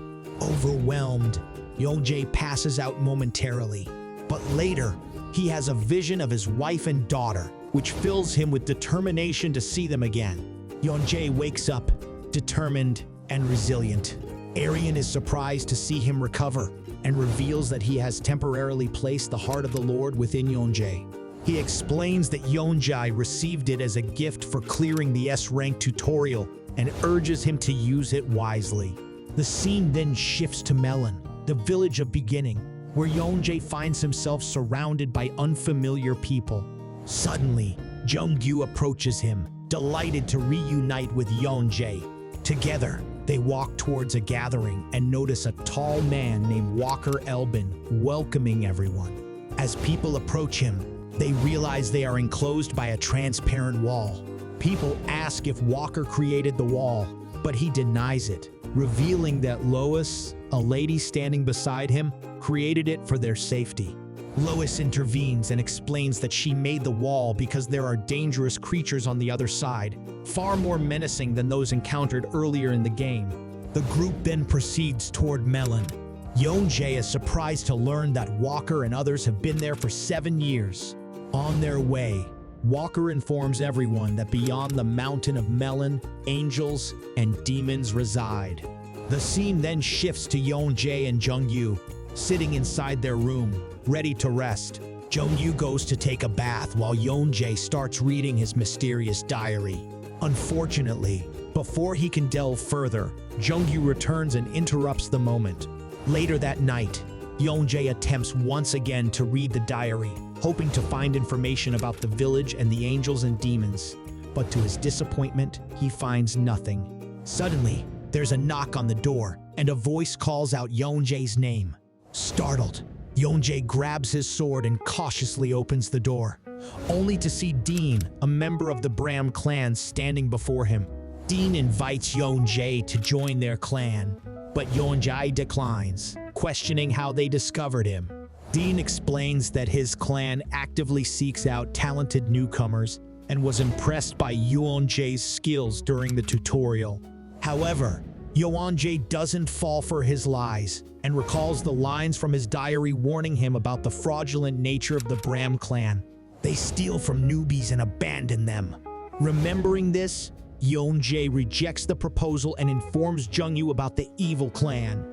Overwhelmed, Yoonjae passes out momentarily, but later, he has a vision of his wife and daughter, which fills him with determination to see them again. Yoonjae wakes up, determined and resilient. Aryan is surprised to see him recover and reveals that he has temporarily placed the heart of the Lord within Yoonjae. He explains that Yoonjae received it as a gift for clearing the S-rank tutorial and urges him to use it wisely. The scene then shifts to Melon, the village of beginning, where Yoonjae finds himself surrounded by unfamiliar people. Suddenly, Jungyu approaches him, delighted to reunite with Yoonjae. Together, they walk towards a gathering and notice a tall man named Walker Elbin welcoming everyone. As people approach him, they realize they are enclosed by a transparent wall. People ask if Walker created the wall, but he denies it, revealing that Lois, a lady standing beside him, created it for their safety. Lois intervenes and explains that she made the wall because there are dangerous creatures on the other side, far more menacing than those encountered earlier in the game. The group then proceeds toward Melon. Yoonjae is surprised to learn that Walker and others have been there for 7 years. On their way, Walker informs everyone that beyond the mountain of Melon, angels and demons reside. The scene then shifts to Yoonjae and Jungyu, sitting inside their room, ready to rest. Jungyu goes to take a bath while Yoonjae starts reading his mysterious diary. Unfortunately, before he can delve further, Jungyu returns and interrupts the moment. Later that night, Yoonjae attempts once again to read the diary, hoping to find information about the village and the angels and demons. but to his disappointment, he finds nothing. Suddenly, there's a knock on the door, and a voice calls out Yoonjae's name. Startled, Yoonjae grabs his sword and cautiously opens the door, only to see Dean, a member of the Bram clan, standing before him. Dean invites Yoonjae to join their clan, but Yoonjae declines, questioning how they discovered him. Dean explains that his clan actively seeks out talented newcomers and was impressed by Yoonjae's skills during the tutorial. However, Yoonjae doesn't fall for his lies and recalls the lines from his diary warning him about the fraudulent nature of the Bram clan. They steal from newbies and abandon them. Remembering this, Yoonjae rejects the proposal and informs Jungyu about the evil clan.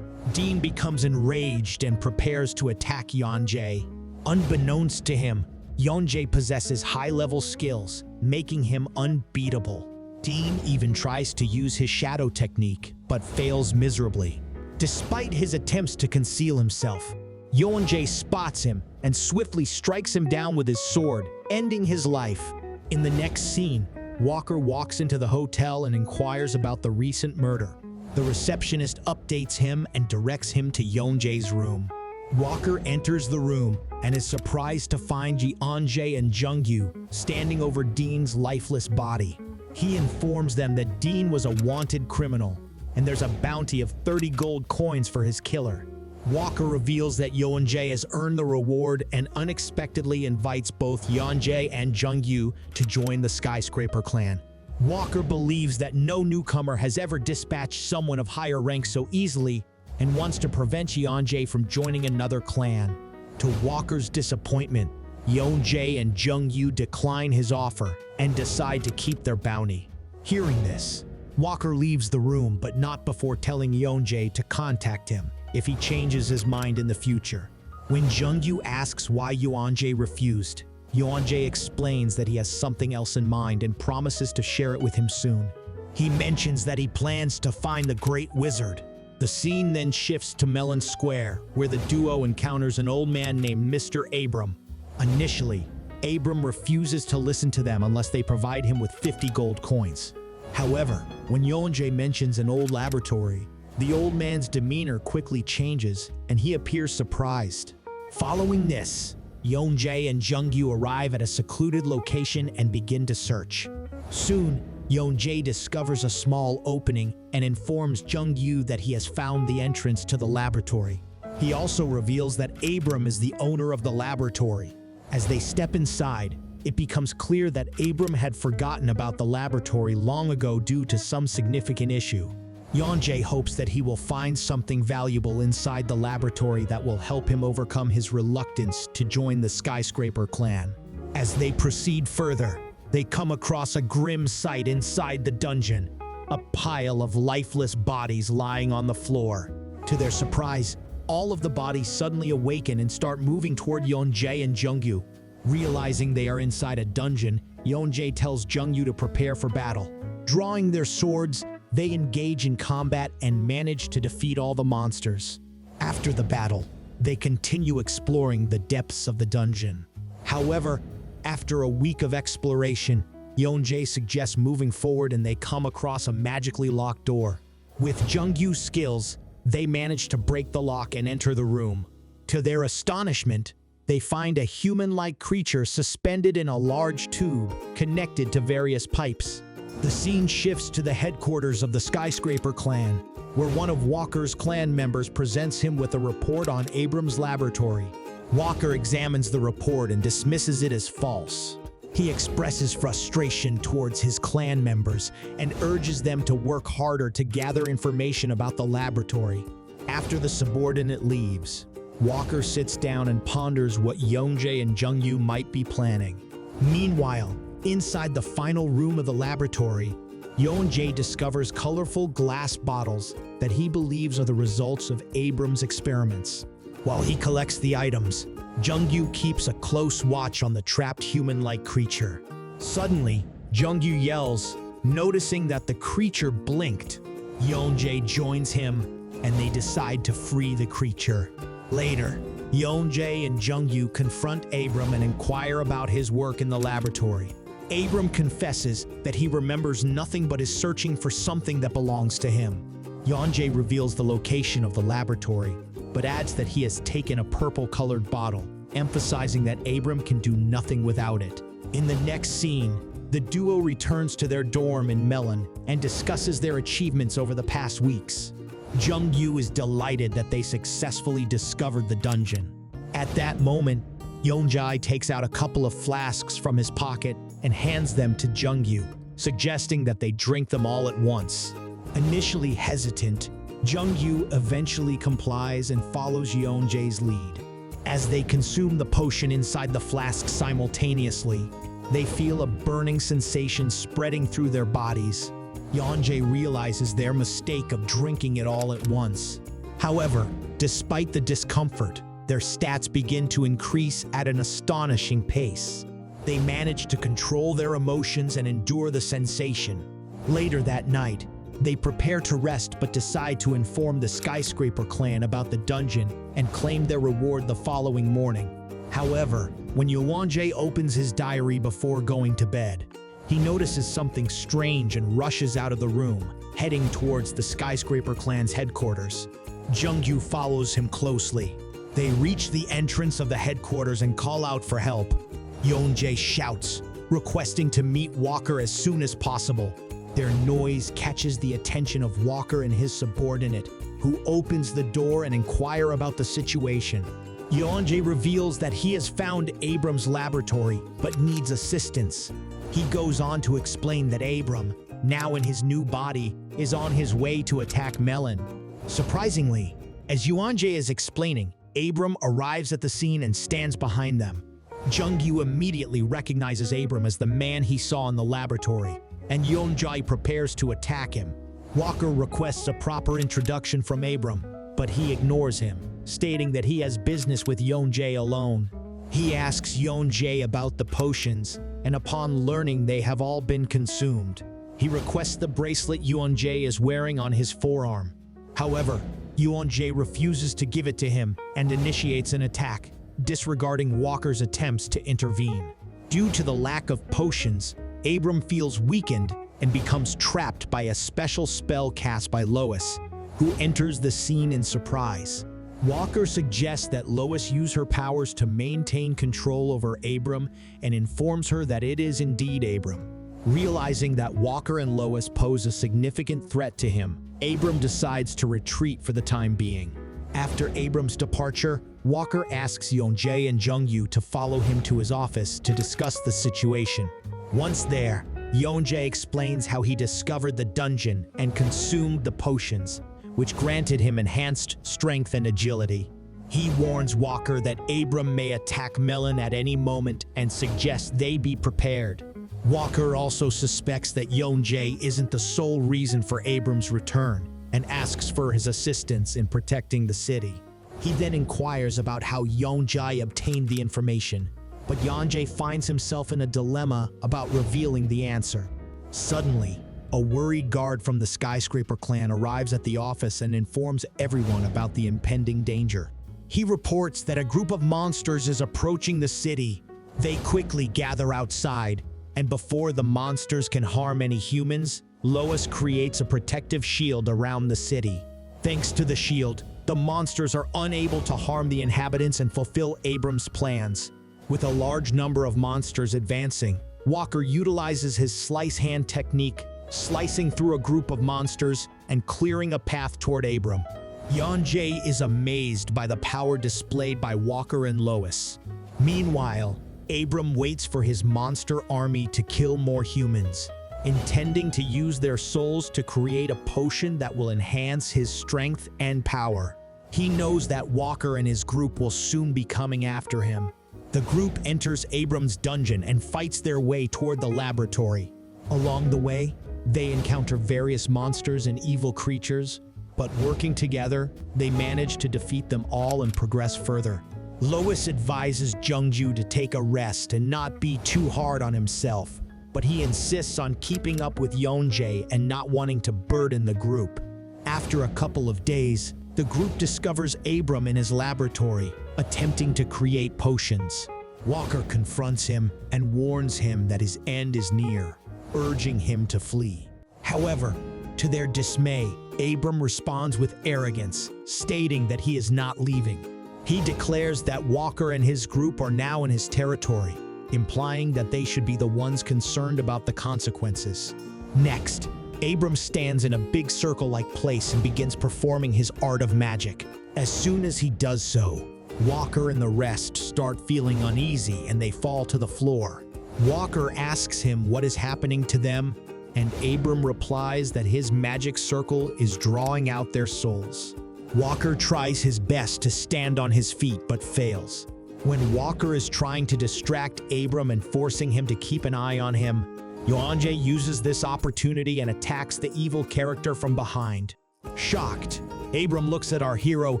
Dean becomes enraged and prepares to attack Yoonjae. Unbeknownst to him, Yoonjae possesses high-level skills, making him unbeatable. Dean even tries to use his shadow technique, but fails miserably. Despite his attempts to conceal himself, Yoonjae spots him and swiftly strikes him down with his sword, ending his life. In the next scene, Walker walks into the hotel and inquires about the recent murder. The receptionist updates him and directs him to Yoonjae's room. Walker enters the room and is surprised to find Yoonjae and Jungyu standing over Dean's lifeless body. He informs them that Dean was a wanted criminal, and there's a bounty of 30 gold coins for his killer. Walker reveals that Yoonjae has earned the reward and unexpectedly invites both Yoonjae and Jungyu to join the Skyscraper clan. Walker believes that no newcomer has ever dispatched someone of higher rank so easily and wants to prevent Yoonjae from joining another clan. To Walker's disappointment, Yoonjae and Jungyu decline his offer and decide to keep their bounty. Hearing this, Walker leaves the room, but not before telling Yoonjae to contact him if he changes his mind in the future. When Jungyu asks why Yoonjae refused, Yoonjae explains that he has something else in mind and promises to share it with him soon. He mentions that he plans to find the Great Wizard. The scene then shifts to Melon Square, where the duo encounters an old man named Mr. Abram. Initially, Abram refuses to listen to them unless they provide him with 50 gold coins. However, when Yoonjae mentions an old laboratory, the old man's demeanor quickly changes and he appears surprised. Following this, Yoonjae and Jungyu arrive at a secluded location and begin to search. Soon, Yoonjae discovers a small opening and informs Jungyu that he has found the entrance to the laboratory. He also reveals that Abram is the owner of the laboratory. As they step inside, it becomes clear that Abram had forgotten about the laboratory long ago due to some significant issue. Yoonjae hopes that he will find something valuable inside the laboratory that will help him overcome his reluctance to join the Skyscraper clan. As they proceed further, they come across a grim sight inside the dungeon, a pile of lifeless bodies lying on the floor. To their surprise, all of the bodies suddenly awaken and start moving toward Yoonjae and Jungyu. Realizing they are inside a dungeon, Yoonjae tells Jungyu to prepare for battle. Drawing their swords, they engage in combat and manage to defeat all the monsters. After the battle, they continue exploring the depths of the dungeon. However, after a week of exploration, Yoonjae suggests moving forward and they come across a magically locked door. With Jungyu's skills, they manage to break the lock and enter the room. To their astonishment, they find a human-like creature suspended in a large tube connected to various pipes. The scene shifts to the headquarters of the Skyscraper clan, where one of Walker's clan members presents him with a report on Abram's laboratory. Walker examines the report and dismisses it as false. He expresses frustration towards his clan members and urges them to work harder to gather information about the laboratory. After the subordinate leaves, Walker sits down and ponders what Yoonjae and Jungyu might be planning. Meanwhile, inside the final room of the laboratory, Yoonjae discovers colorful glass bottles that he believes are the results of Abram's experiments. While he collects the items, Jungyu keeps a close watch on the trapped human-like creature. Suddenly, Jungyu yells, noticing that the creature blinked. Yoonjae joins him, and they decide to free the creature. Later, Yoonjae and Jungyu confront Abram and inquire about his work in the laboratory. Abram confesses that he remembers nothing but is searching for something that belongs to him. Yoonjae reveals the location of the laboratory, but adds that he has taken a purple-colored bottle, emphasizing that Abram can do nothing without it. In the next scene, the duo returns to their dorm in Melon and discusses their achievements over the past weeks. Jung-yu is delighted that they successfully discovered the dungeon. At that moment, Yoon Jae takes out a couple of flasks from his pocket and hands them to Jung-yu, suggesting that they drink them all at once. Initially hesitant, Jung-yu eventually complies and follows Yoon Jae's lead. As they consume the potion inside the flask simultaneously, they feel a burning sensation spreading through their bodies. Yoonjae realizes their mistake of drinking it all at once. However, despite the discomfort, their stats begin to increase at an astonishing pace. They manage to control their emotions and endure the sensation. Later that night, they prepare to rest but decide to inform the Skyscraper clan about the dungeon and claim their reward the following morning. However, when Yoonjae opens his diary before going to bed, he notices something strange and rushes out of the room, heading towards the Skyscraper clan's headquarters. Jung-yu follows him closely. They reach the entrance of the headquarters and call out for help. Yoonjae shouts, requesting to meet Walker as soon as possible. Their noise catches the attention of Walker and his subordinate, who opens the door and inquire about the situation. Yoonjae reveals that he has found Abram's laboratory, but needs assistance. He goes on to explain that Abram, now in his new body, is on his way to attack Melon. Surprisingly, as Yoonjae is explaining, Abram arrives at the scene and stands behind them. Jung-yu immediately recognizes Abram as the man he saw in the laboratory, and Yoonjae prepares to attack him. Walker requests a proper introduction from Abram, but he ignores him, stating that he has business with Yoonjae alone. He asks Yoonjae about the potions, and upon learning they have all been consumed, he requests the bracelet Yoonjae is wearing on his forearm. However, Yoonjae refuses to give it to him and initiates an attack, disregarding Walker's attempts to intervene. Due to the lack of potions, Abram feels weakened and becomes trapped by a special spell cast by Lois, who enters the scene in surprise. Walker suggests that Lois use her powers to maintain control over Abram and informs her that it is indeed Abram. Realizing that Walker and Lois pose a significant threat to him, Abram decides to retreat for the time being. After Abram's departure, Walker asks Yoonjae and Jung-yu to follow him to his office to discuss the situation. Once there, Yoonjae explains how he discovered the dungeon and consumed the potions, which granted him enhanced strength and agility. He warns Walker that Abram may attack Melon at any moment and suggests they be prepared. Walker also suspects that Yoonjae isn't the sole reason for Abram's return and asks for his assistance in protecting the city. He then inquires about how Yoonjae obtained the information, but Yoonjae finds himself in a dilemma about revealing the answer. Suddenly, a worried guard from the Skyscraper clan arrives at the office and informs everyone about the impending danger. He reports that a group of monsters is approaching the city. They quickly gather outside, and before the monsters can harm any humans, Lois creates a protective shield around the city. Thanks to the shield, the monsters are unable to harm the inhabitants and fulfill Abram's plans. With a large number of monsters advancing, Walker utilizes his slice hand technique, slicing through a group of monsters and clearing a path toward Abram. Yoonjae is amazed by the power displayed by Walker and Lois. Meanwhile, Abram waits for his monster army to kill more humans, intending to use their souls to create a potion that will enhance his strength and power. He knows that Walker and his group will soon be coming after him. The group enters Abram's dungeon and fights their way toward the laboratory. Along the way, they encounter various monsters and evil creatures, but working together, they manage to defeat them all and progress further. Lois advises Jung-yu to take a rest and not be too hard on himself, but he insists on keeping up with Yoonjae and not wanting to burden the group. After a couple of days, the group discovers Abram in his laboratory, attempting to create potions. Walker confronts him and warns him that his end is near, urging him to flee. However, to their dismay, Abram responds with arrogance, stating that he is not leaving. He declares that Walker and his group are now in his territory, implying that they should be the ones concerned about the consequences. Next, Abram stands in a big circle-like place and begins performing his art of magic. As soon as he does so, Walker and the rest start feeling uneasy and they fall to the floor. Walker asks him what is happening to them, and Abram replies that his magic circle is drawing out their souls. Walker tries his best to stand on his feet but fails. When Walker is trying to distract Abram and forcing him to keep an eye on him, Yoonjae uses this opportunity and attacks the evil character from behind. Shocked, Abram looks at our hero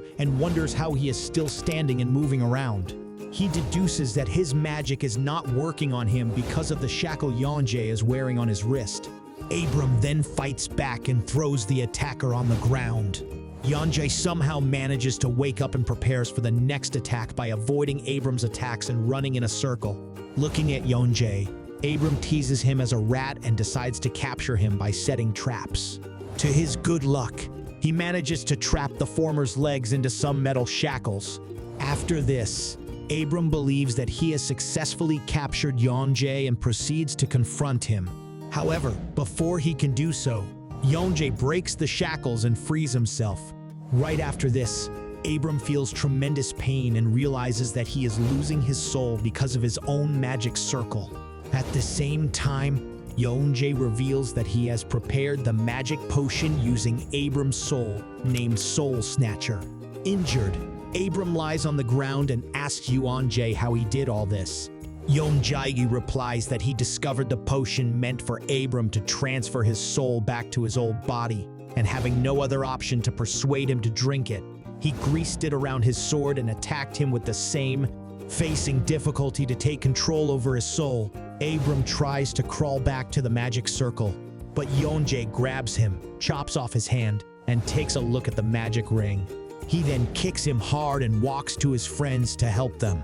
and wonders how he is still standing and moving around. He deduces that his magic is not working on him because of the shackle Yoonjae is wearing on his wrist. Abram then fights back and throws the attacker on the ground. Yoonjae somehow manages to wake up and prepares for the next attack by avoiding Abram's attacks and running in a circle. Looking at Yoonjae, Abram teases him as a rat and decides to capture him by setting traps. To his good luck, he manages to trap the former's legs into some metal shackles. After this, Abram believes that he has successfully captured Yoonjae and proceeds to confront him. However, before he can do so, Yoonjae breaks the shackles and frees himself. Right after this, Abram feels tremendous pain and realizes that he is losing his soul because of his own magic circle. At the same time, Yoonjae reveals that he has prepared the magic potion using Abram's soul, named Soul Snatcher. Injured, Abram lies on the ground and asks Yoonjae how he did all this. Yoonjae replies that he discovered the potion meant for Abram to transfer his soul back to his old body, and having no other option to persuade him to drink it, he greased it around his sword and attacked him with the same. Facing difficulty to take control over his soul, Abram tries to crawl back to the magic circle, but Yoonjae grabs him, chops off his hand, and takes a look at the magic ring. He then kicks him hard and walks to his friends to help them.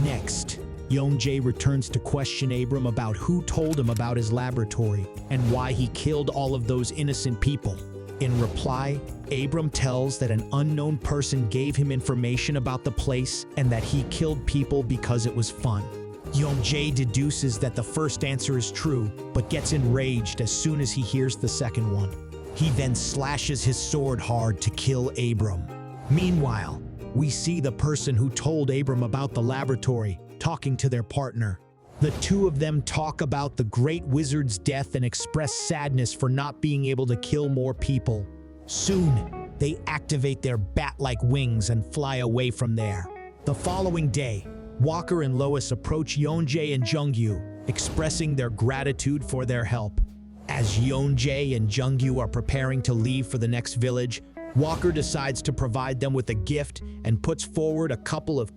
Next, Yoonjae returns to question Abram about who told him about his laboratory and why he killed all of those innocent people. In reply, Abram tells that an unknown person gave him information about the place and that he killed people because it was fun. Yoonjae deduces that the first answer is true, but gets enraged as soon as he hears the second one. He then slashes his sword hard to kill Abram. Meanwhile, we see the person who told Abram about the laboratory talking to their partner. The two of them talk about the great wizard's death and express sadness for not being able to kill more people. Soon, they activate their bat-like wings and fly away from there. The following day, Walker and Lois approach Yoonjae and Jungyu, expressing their gratitude for their help. As Yoonjae and Jungyu are preparing to leave for the next village, Walker decides to provide them with a gift and puts forward a couple of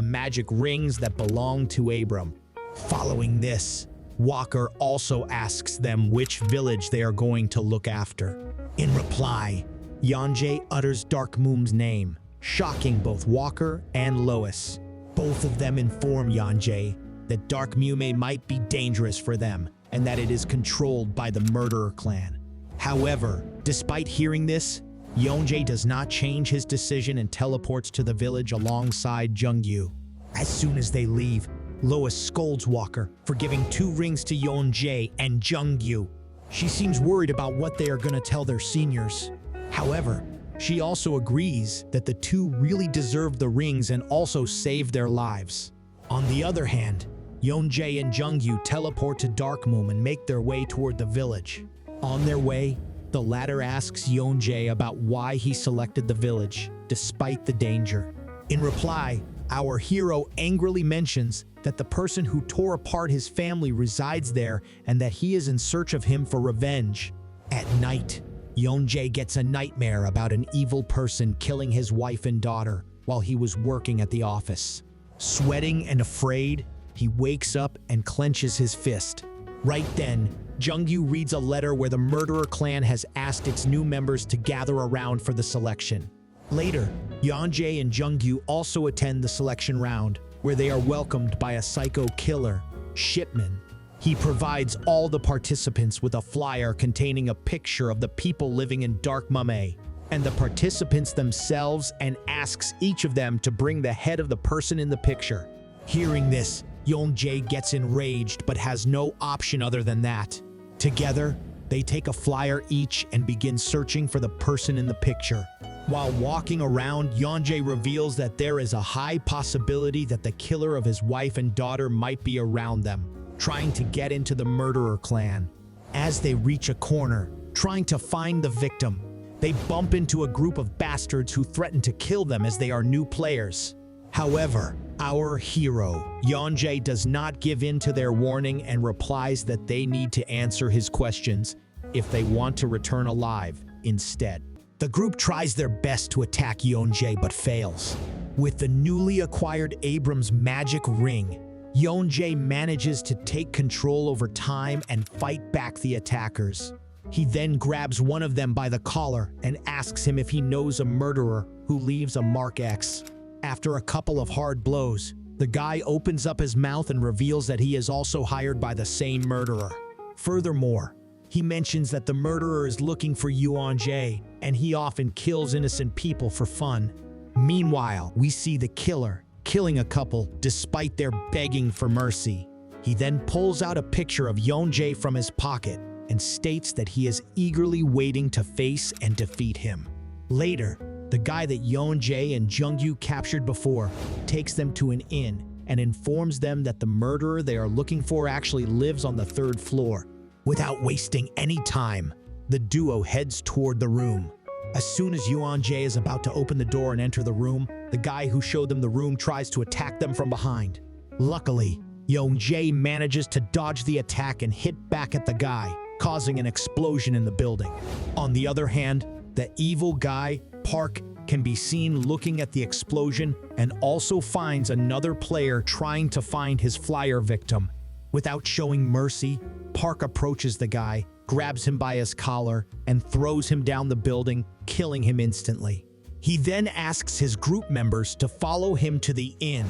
magic rings that belong to Abram. Following this, Walker also asks them which village they are going to look after. In reply, Yoonjae utters Dark Moon's name, shocking both Walker and Lois. Both of them inform Yoonjae that Dark Moon might be dangerous for them and that it is controlled by the Murderer clan. However, despite hearing this, Yoonjae does not change his decision and teleports to the village alongside Jungyu. As soon as they leave, Lois scolds Walker for giving 2 rings to Yoonjae and Jungyu. She seems worried about what they are going to tell their seniors. However, she also agrees that the 2 really deserve the rings and also saved their lives. On the other hand, Yoonjae and Jungyu teleport to Dark Moon and make their way toward the village. On their way, the latter asks Yoonjae about why he selected the village, despite the danger. In reply, our hero angrily mentions that the person who tore apart his family resides there and that he is in search of him for revenge. At night, Yoonjae gets a nightmare about an evil person killing his wife and daughter while he was working at the office. Sweating and afraid, he wakes up and clenches his fist. Right then, Jungyu reads a letter where the Murderer clan has asked its new members to gather around for the selection. Later, Yoonjae and Jungyu also attend the selection round, where they are welcomed by a psycho killer, Shipman. He provides all the participants with a flyer containing a picture of the people living in Dark Mame and the participants themselves, and asks each of them to bring the head of the person in the picture. Hearing this, Yoon Jae gets enraged but has no option other than that. Together, they take a flyer each and begin searching for the person in the picture. While walking around, Yoonjae reveals that there is a high possibility that the killer of his wife and daughter might be around them, trying to get into the murderer clan. As they reach a corner, trying to find the victim, they bump into a group of bastards who threaten to kill them as they are new players. However, our hero, Yoonjae, does not give in to their warning and replies that they need to answer his questions if they want to return alive instead. The group tries their best to attack Yoonjae but fails. With the newly acquired Abram's magic ring, Yoonjae manages to take control over time and fight back the attackers. He then grabs one of them by the collar and asks him if he knows a murderer who leaves a mark X. After a couple of hard blows, the guy opens up his mouth and reveals that he is also hired by the same murderer. Furthermore, he mentions that the murderer is looking for Yoonjae, and he often kills innocent people for fun. Meanwhile, we see the killer killing a couple despite their begging for mercy. He then pulls out a picture of Yoonjae from his pocket and states that he is eagerly waiting to face and defeat him. Later, the guy that Yoonjae and Jungyu captured before takes them to an inn and informs them that the murderer they are looking for actually lives on the 3rd floor. Without wasting any time, the duo heads toward the room. As soon as Yoonjae is about to open the door and enter the room, the guy who showed them the room tries to attack them from behind. Luckily, Yoonjae manages to dodge the attack and hit back at the guy, causing an explosion in the building. On the other hand, the evil guy, Park, can be seen looking at the explosion and also finds another player trying to find his flyer victim. Without showing mercy, Park approaches the guy, grabs him by his collar, and throws him down the building, killing him instantly. He then asks his group members to follow him to the inn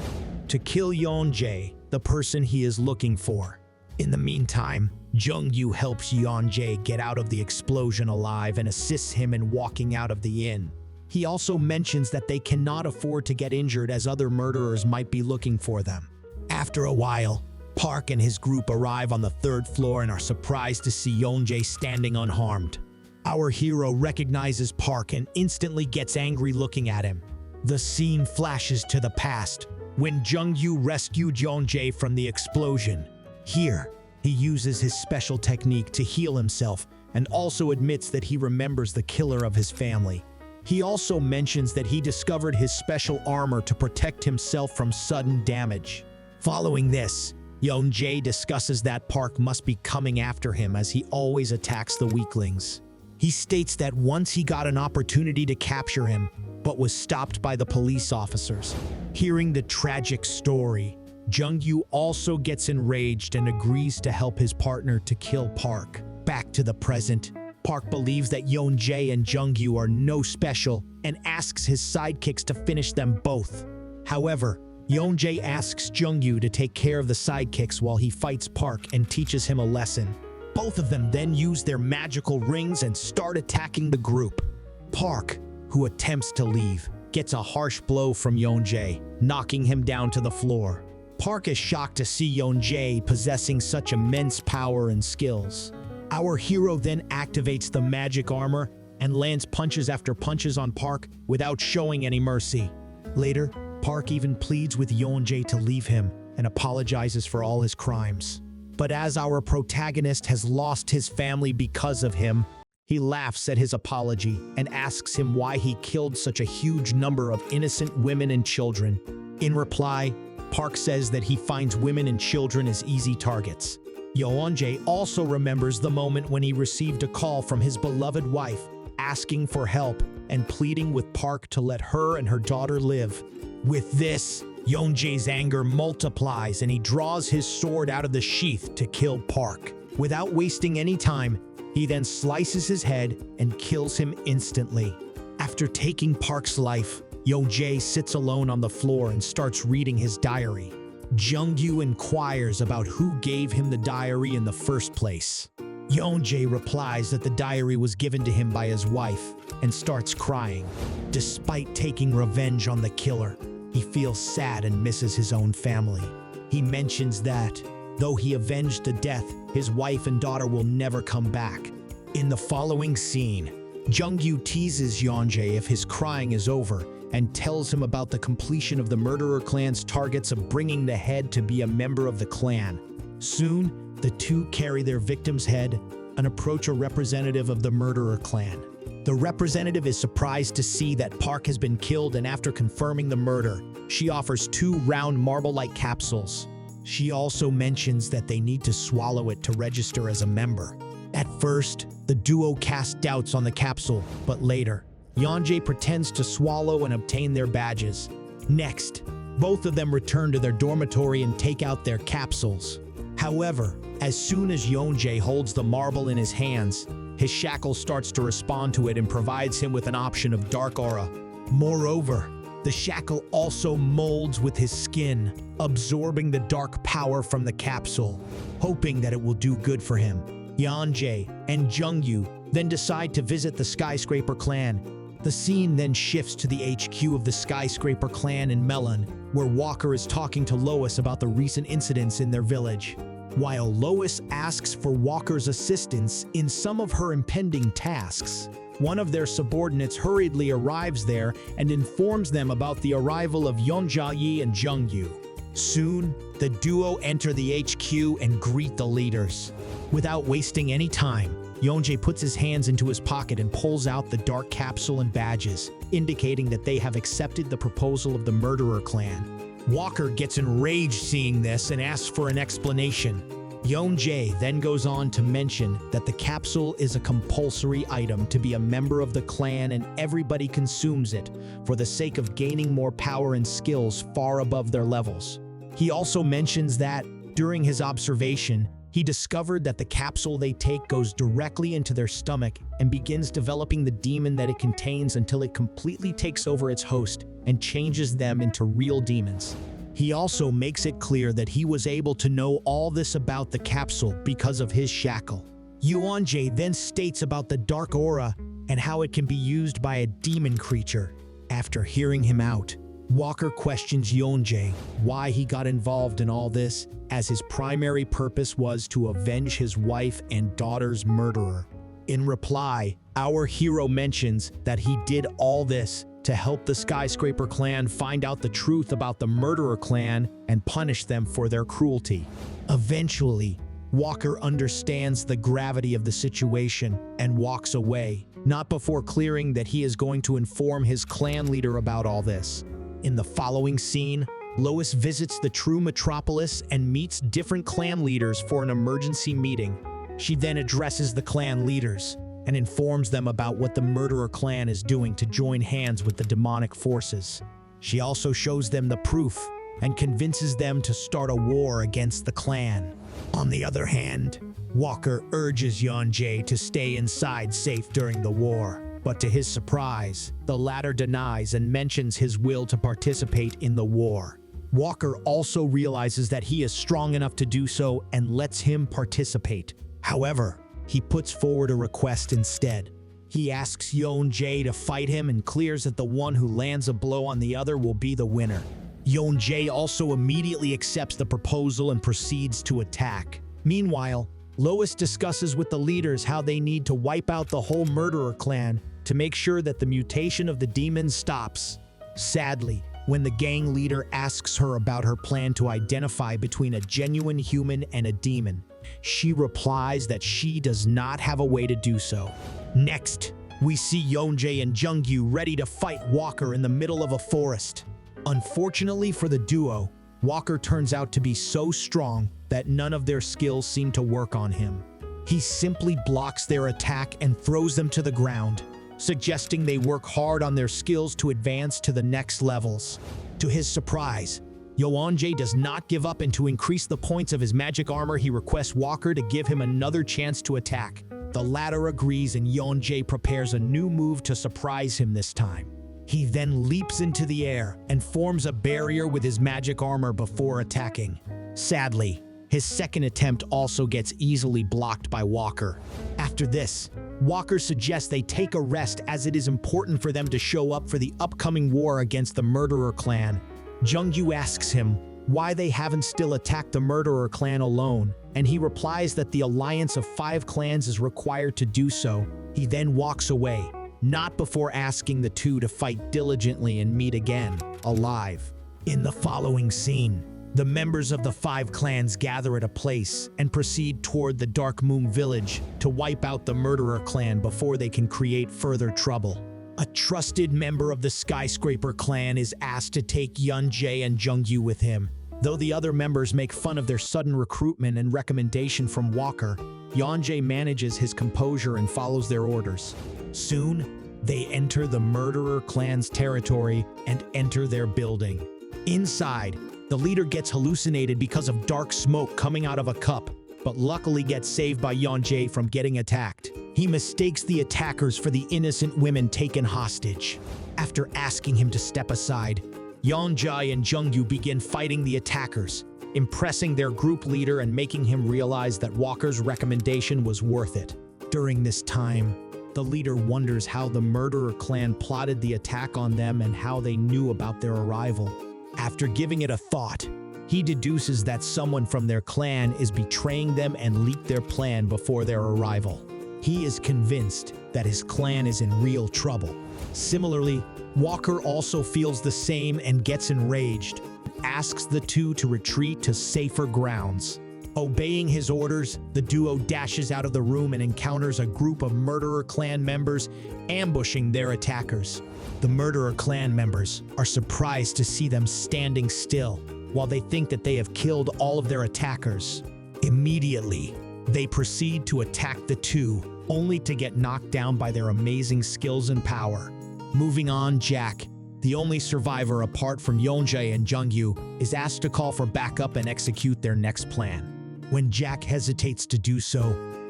to kill Yoonjae, the person he is looking for. In the meantime, Jungyu helps Yoonjae get out of the explosion alive and assists him in walking out of the inn. He also mentions that they cannot afford to get injured as other murderers might be looking for them. After a while, Park and his group arrive on the 3rd floor and are surprised to see Yoonjae standing unharmed. Our hero recognizes Park and instantly gets angry looking at him. The scene flashes to the past, when Jungyu rescued Yoonjae from the explosion. Here, he uses his special technique to heal himself and also admits that he remembers the killer of his family. He also mentions that he discovered his special armor to protect himself from sudden damage. Following this, Yoonjae discusses that Park must be coming after him as he always attacks the weaklings. He states that once he got an opportunity to capture him, but was stopped by the police officers. Hearing the tragic story, Jungyu also gets enraged and agrees to help his partner to kill Park. Back to the present, Park believes that Yoonjae and Jungyu are no special and asks his sidekicks to finish them both. However, Yoonjae asks Jungyu to take care of the sidekicks while he fights Park and teaches him a lesson. Both of them then use their magical rings and start attacking the group. Park, who attempts to leave, gets a harsh blow from Yoonjae, knocking him down to the floor. Park is shocked to see Yoonjae possessing such immense power and skills. Our hero then activates the magic armor and lands punches after punches on Park without showing any mercy. Later, Park even pleads with Yoonjae to leave him and apologizes for all his crimes. But as our protagonist has lost his family because of him, he laughs at his apology and asks him why he killed such a huge number of innocent women and children. In reply, Park says that he finds women and children as easy targets. Yoonjae also remembers the moment when he received a call from his beloved wife, asking for help and pleading with Park to let her and her daughter live. With this, Yoonjae's anger multiplies and he draws his sword out of the sheath to kill Park. Without wasting any time, he then slices his head and kills him instantly. After taking Park's life, Yoon Jae sits alone on the floor and starts reading his diary. Jung-gyu inquires about who gave him the diary in the first place. Yoon Jae replies that the diary was given to him by his wife and starts crying. Despite taking revenge on the killer, he feels sad and misses his own family. He mentions that, though he avenged the death, his wife and daughter will never come back. In the following scene, Jung-gyu teases Yoon Jae if his crying is over and tells him about the completion of the murderer clan's targets of bringing the head to be a member of the clan. Soon, the two carry their victim's head and approach a representative of the murderer clan. The representative is surprised to see that Park has been killed, and after confirming the murder, she offers 2 round marble-like capsules. She also mentions that they need to swallow it to register as a member. At first, the duo cast doubts on the capsule, but later, Yoon Jae pretends to swallow and obtain their badges. Next, both of them return to their dormitory and take out their capsules. However, as soon as Yoon Jae holds the marble in his hands, his shackle starts to respond to it and provides him with an option of dark aura. Moreover, the shackle also molds with his skin, absorbing the dark power from the capsule, hoping that it will do good for him. Yoon Jae and Jung-gyu then decide to visit the Skyscraper clan. The scene then shifts to the HQ of the Skyscraper clan in Melon, where Walker is talking to Lois about the recent incidents in their village. While Lois asks for Walker's assistance in some of her impending tasks, one of their subordinates hurriedly arrives there and informs them about the arrival of Yoon Jae and Jung-gyu. Soon, the duo enter the HQ and greet the leaders. Without wasting any time, Yoon Jae puts his hands into his pocket and pulls out the dark capsule and badges, indicating that they have accepted the proposal of the murderer clan. Walker gets enraged seeing this and asks for an explanation. Yoon Jae then goes on to mention that the capsule is a compulsory item to be a member of the clan, and everybody consumes it for the sake of gaining more power and skills far above their levels. He also mentions that, during his observation, he discovered that the capsule they take goes directly into their stomach and begins developing the demon that it contains until it completely takes over its host and changes them into real demons. He also makes it clear that he was able to know all this about the capsule because of his shackle. Yoon Jae then states about the dark aura and how it can be used by a demon creature. After hearing him out, Walker questions Yoon Jae why he got involved in all this, as his primary purpose was to avenge his wife and daughter's murderer. In reply, our hero mentions that he did all this to help the Skyscraper clan find out the truth about the murderer clan and punish them for their cruelty. Eventually, Walker understands the gravity of the situation and walks away, not before clearing that he is going to inform his clan leader about all this. In the following scene, Lois visits the true metropolis and meets different clan leaders for an emergency meeting. She then addresses the clan leaders and informs them about what the murderer clan is doing to join hands with the demonic forces. She also shows them the proof and convinces them to start a war against the clan. On the other hand, Walker urges Yoon Jae to stay inside safe during the war. But to his surprise, the latter denies and mentions his will to participate in the war. Walker also realizes that he is strong enough to do so and lets him participate. However, he puts forward a request instead. He asks Yoon Jae to fight him and clears that the one who lands a blow on the other will be the winner. Yoon Jae also immediately accepts the proposal and proceeds to attack. Meanwhile, Lois discusses with the leaders how they need to wipe out the whole murderer clan to make sure that the mutation of the demons stops. Sadly, when the gang leader asks her about her plan to identify between a genuine human and a demon, she replies that she does not have a way to do so. Next, we see Yoon Jae and Jung-gyu ready to fight Walker in the middle of a forest. Unfortunately for the duo, Walker turns out to be so strong that none of their skills seem to work on him. He simply blocks their attack and throws them to the ground, suggesting they work hard on their skills to advance to the next levels. To his surprise, Yoon Jae does not give up, and to increase the points of his magic armor, he requests Walker to give him another chance to attack. The latter agrees, and Yoon Jae prepares a new move to surprise him this time. He then leaps into the air and forms a barrier with his magic armor before attacking. Sadly, his second attempt also gets easily blocked by Walker. After this, Walker suggests they take a rest as it is important for them to show up for the upcoming war against the Murderer clan. Jungyu asks him why they haven't still attacked the Murderer clan alone, and he replies that the alliance of 5 clans is required to do so. He then walks away, not before asking the two to fight diligently and meet again, alive. In the following scene, the members of the 5 clans gather at a place and proceed toward the Dark Moon village to wipe out the Murderer clan before they can create further trouble. A trusted member of the Skyscraper clan is asked to take Yoonjae and Jungyu with him. Though the other members make fun of their sudden recruitment and recommendation from Walker, Yoonjae manages his composure and follows their orders. Soon, they enter the Murderer clan's territory and enter their building. Inside, the leader gets hallucinated because of dark smoke coming out of a cup, but luckily gets saved by Yoonjae from getting attacked. He mistakes the attackers for the innocent women taken hostage. After asking him to step aside, Yoonjae and Jungyu begin fighting the attackers, impressing their group leader and making him realize that Walker's recommendation was worth it. During this time, the leader wonders how the Murderer clan plotted the attack on them and how they knew about their arrival. After giving it a thought, he deduces that someone from their clan is betraying them and leaked their plan before their arrival. He is convinced that his clan is in real trouble. Similarly, Walker also feels the same and gets enraged, asks the two to retreat to safer grounds. Obeying his orders, the duo dashes out of the room and encounters a group of Murderer clan members ambushing their attackers. The Murderer clan members are surprised to see them standing still while they think that they have killed all of their attackers. Immediately, they proceed to attack the two, only to get knocked down by their amazing skills and power. Moving on, Jack, the only survivor apart from Yoonjae and Jungyu, is asked to call for backup and execute their next plan. When Jack hesitates to do so,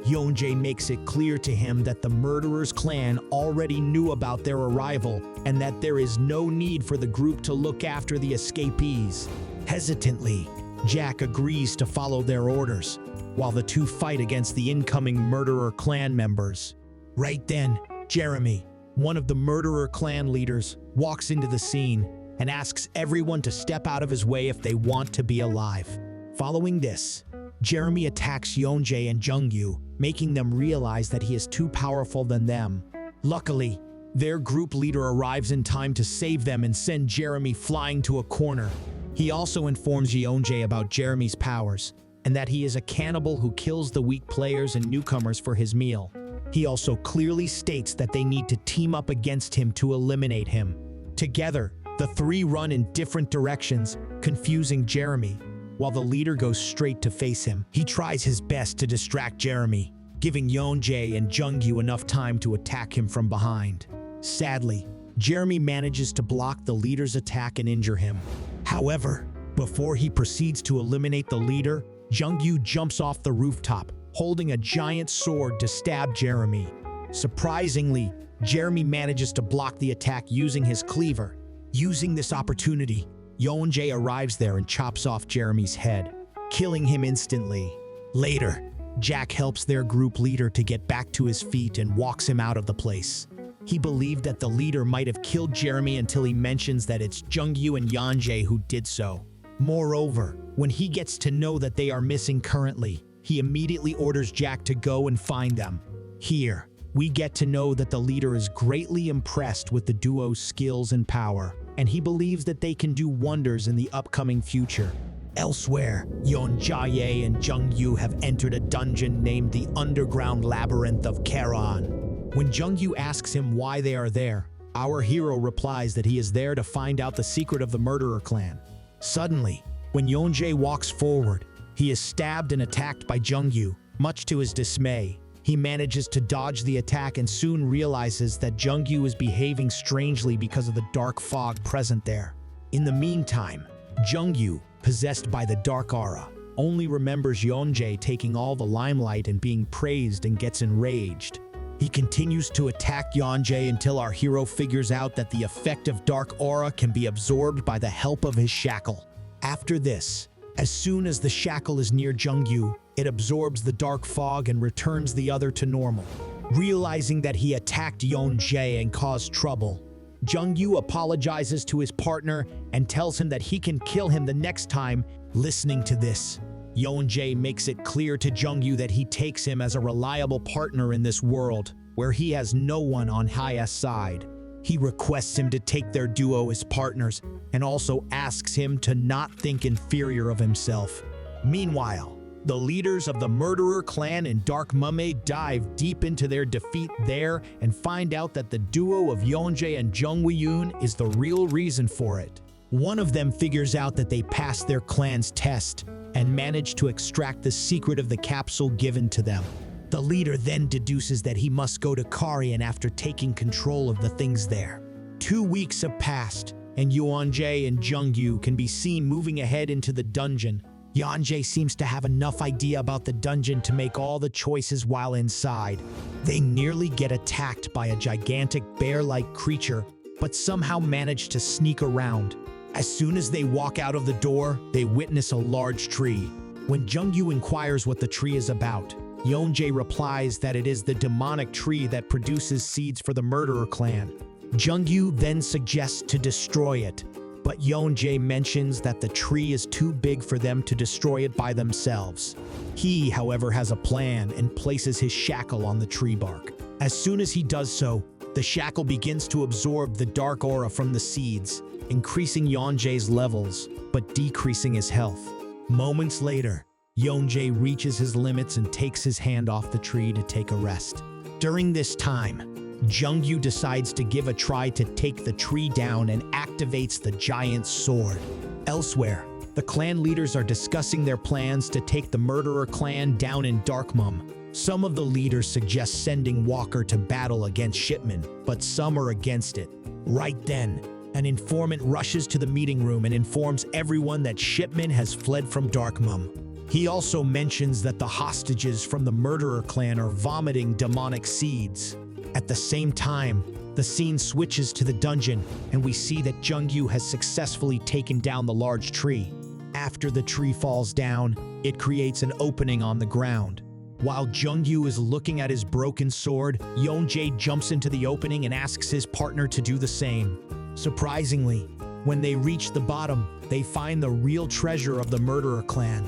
Yoonjae makes it clear to him that the Murderers clan already knew about their arrival and that there is no need for the group to look after the escapees. Hesitantly, Jack agrees to follow their orders, while the two fight against the incoming Murderer clan members. Right then, Jeremy, one of the Murderer clan leaders, walks into the scene and asks everyone to step out of his way if they want to be alive. Following this, Jeremy attacks Yoonjae and Jungyu, making them realize that he is too powerful than them. Luckily, their group leader arrives in time to save them and send Jeremy flying to a corner. He also informs Yoonjae about Jeremy's powers, and that he is a cannibal who kills the weak players and newcomers for his meal. He also clearly states that they need to team up against him to eliminate him. Together, the three run in different directions, confusing Jeremy, while the leader goes straight to face him. He tries his best to distract Jeremy, giving Yoonjae and Jungyu enough time to attack him from behind. Sadly, Jeremy manages to block the leader's attack and injure him. However, before he proceeds to eliminate the leader, Jungyu jumps off the rooftop, holding a giant sword to stab Jeremy. Surprisingly, Jeremy manages to block the attack using his cleaver. Using this opportunity, Yoonjae arrives there and chops off Jeremy's head, killing him instantly. Later, Jack helps their group leader to get back to his feet and walks him out of the place. He believed that the leader might have killed Jeremy until he mentions that it's Jungyu and Yoonjae who did so. Moreover, when he gets to know that they are missing currently, he immediately orders Jack to go and find them. Here, we get to know that the leader is greatly impressed with the duo's skills and power, and he believes that they can do wonders in the upcoming future. Elsewhere, Yoon Jae and Jungyu have entered a dungeon named the Underground Labyrinth of Charon. When Jungyu asks him why they are there, our hero replies that he is there to find out the secret of the Murderer clan. Suddenly, when Yoonjae walks forward, he is stabbed and attacked by Jungyu. Much to his dismay, he manages to dodge the attack and soon realizes that Jungyu is behaving strangely because of the dark fog present there. In the meantime, Jungyu, possessed by the dark aura, only remembers Yoonjae taking all the limelight and being praised and gets enraged. He continues to attack Yoonjae until our hero figures out that the effect of dark aura can be absorbed by the help of his shackle. After this, as soon as the shackle is near Jungyu, it absorbs the dark fog and returns the other to normal. Realizing that he attacked Yoonjae and caused trouble, Jungyu apologizes to his partner and tells him that he can kill him the next time. Listening to this, Yoonjae makes it clear to Jungyu that he takes him as a reliable partner in this world, where he has no one on Hya's side. He requests him to take their duo as partners and also asks him to not think inferior of himself. Meanwhile, the leaders of the murderer clan in Dark Mummy dive deep into their defeat there and find out that the duo of Yoonjae and Jungwoo is the real reason for it. One of them figures out that they passed their clan's test and manage to extract the secret of the capsule given to them. The leader then deduces that he must go to Korean after taking control of the things there. 2 weeks have passed, and Yoonjae and Jungyu can be seen moving ahead into the dungeon. Yoonjae seems to have enough idea about the dungeon to make all the choices while inside. They nearly get attacked by a gigantic bear-like creature, but somehow manage to sneak around. As soon as they walk out of the door, they witness a large tree. When Jungyu inquires what the tree is about, Yoonjae replies that it is the demonic tree that produces seeds for the murderer clan. Jungyu then suggests to destroy it, but Yoonjae mentions that the tree is too big for them to destroy it by themselves. He, however, has a plan and places his shackle on the tree bark. As soon as he does so, the shackle begins to absorb the dark aura from the seeds, increasing Yoonjae's levels, but decreasing his health. Moments later, Yoonjae reaches his limits and takes his hand off the tree to take a rest. During this time, Jungyu decides to give a try to take the tree down and activates the giant's sword. Elsewhere, the clan leaders are discussing their plans to take the murderer clan down in Darkmum. Some of the leaders suggest sending Walker to battle against Shipman, but some are against it. Right then, an informant rushes to the meeting room and informs everyone that Shipman has fled from Darkmum. He also mentions that the hostages from the murderer clan are vomiting demonic seeds. At the same time, the scene switches to the dungeon, and we see that Jungyu has successfully taken down the large tree. After the tree falls down, it creates an opening on the ground. While Jungyu is looking at his broken sword, Yoonjae jumps into the opening and asks his partner to do the same. Surprisingly, when they reach the bottom, they find the real treasure of the murderer clan.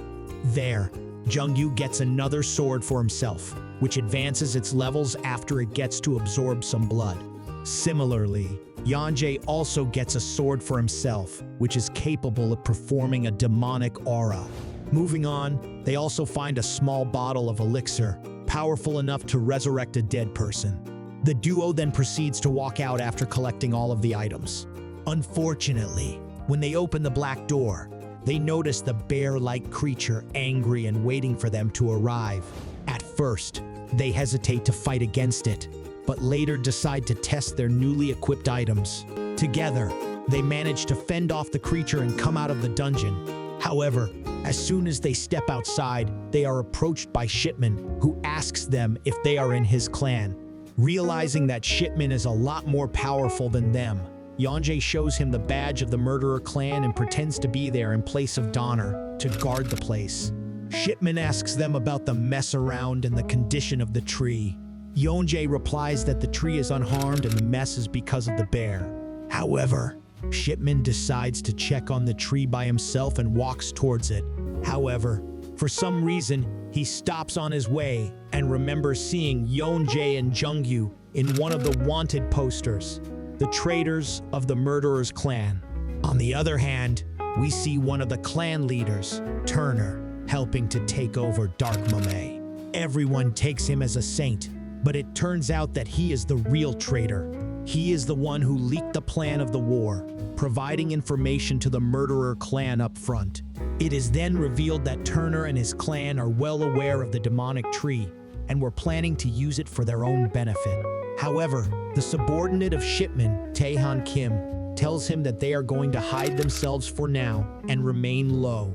There, Jungyu gets another sword for himself, which advances its levels after it gets to absorb some blood. Similarly, Yoonjae also gets a sword for himself, which is capable of performing a demonic aura. Moving on, they also find a small bottle of elixir, powerful enough to resurrect a dead person. The duo then proceeds to walk out after collecting all of the items. Unfortunately, when they open the black door, they notice the bear-like creature angry and waiting for them to arrive. At first, they hesitate to fight against it, but later decide to test their newly equipped items. Together, they manage to fend off the creature and come out of the dungeon. However, as soon as they step outside, they are approached by Shipman, who asks them if they are in his clan. Realizing that Shipman is a lot more powerful than them, Yoonjae shows him the badge of the murderer clan and pretends to be there in place of Donner to guard the place. Shipman asks them about the mess around and the condition of the tree. Yoonjae replies that the tree is unharmed and the mess is because of the bear. However, Shipman decides to check on the tree by himself and walks towards it. However, for some reason, he stops on his way and remembers seeing Yoonjae and Jungyu in one of the wanted posters, the traitors of the murderer's clan. On the other hand, we see one of the clan leaders, Turner, helping to take over Dark Mummy. Everyone takes him as a saint, but it turns out that he is the real traitor. He is the one who leaked the plan of the war, providing information to the murderer clan up front. It is then revealed that Turner and his clan are well aware of the demonic tree and were planning to use it for their own benefit. However, the subordinate of Shipman, Taehan Kim, tells him that they are going to hide themselves for now and remain low.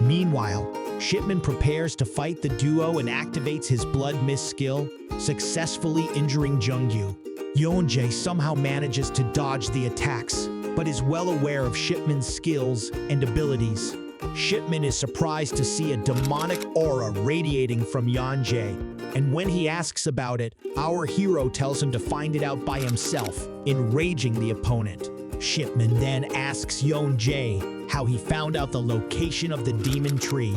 Meanwhile, Shipman prepares to fight the duo and activates his blood mist skill, successfully injuring Jungyu. Yoonjae somehow manages to dodge the attacks, but is well aware of Shipman's skills and abilities. Shipman is surprised to see a demonic aura radiating from Yoonjae, and when he asks about it, our hero tells him to find it out by himself, enraging the opponent. Shipman then asks Yoonjae how he found out the location of the demon tree.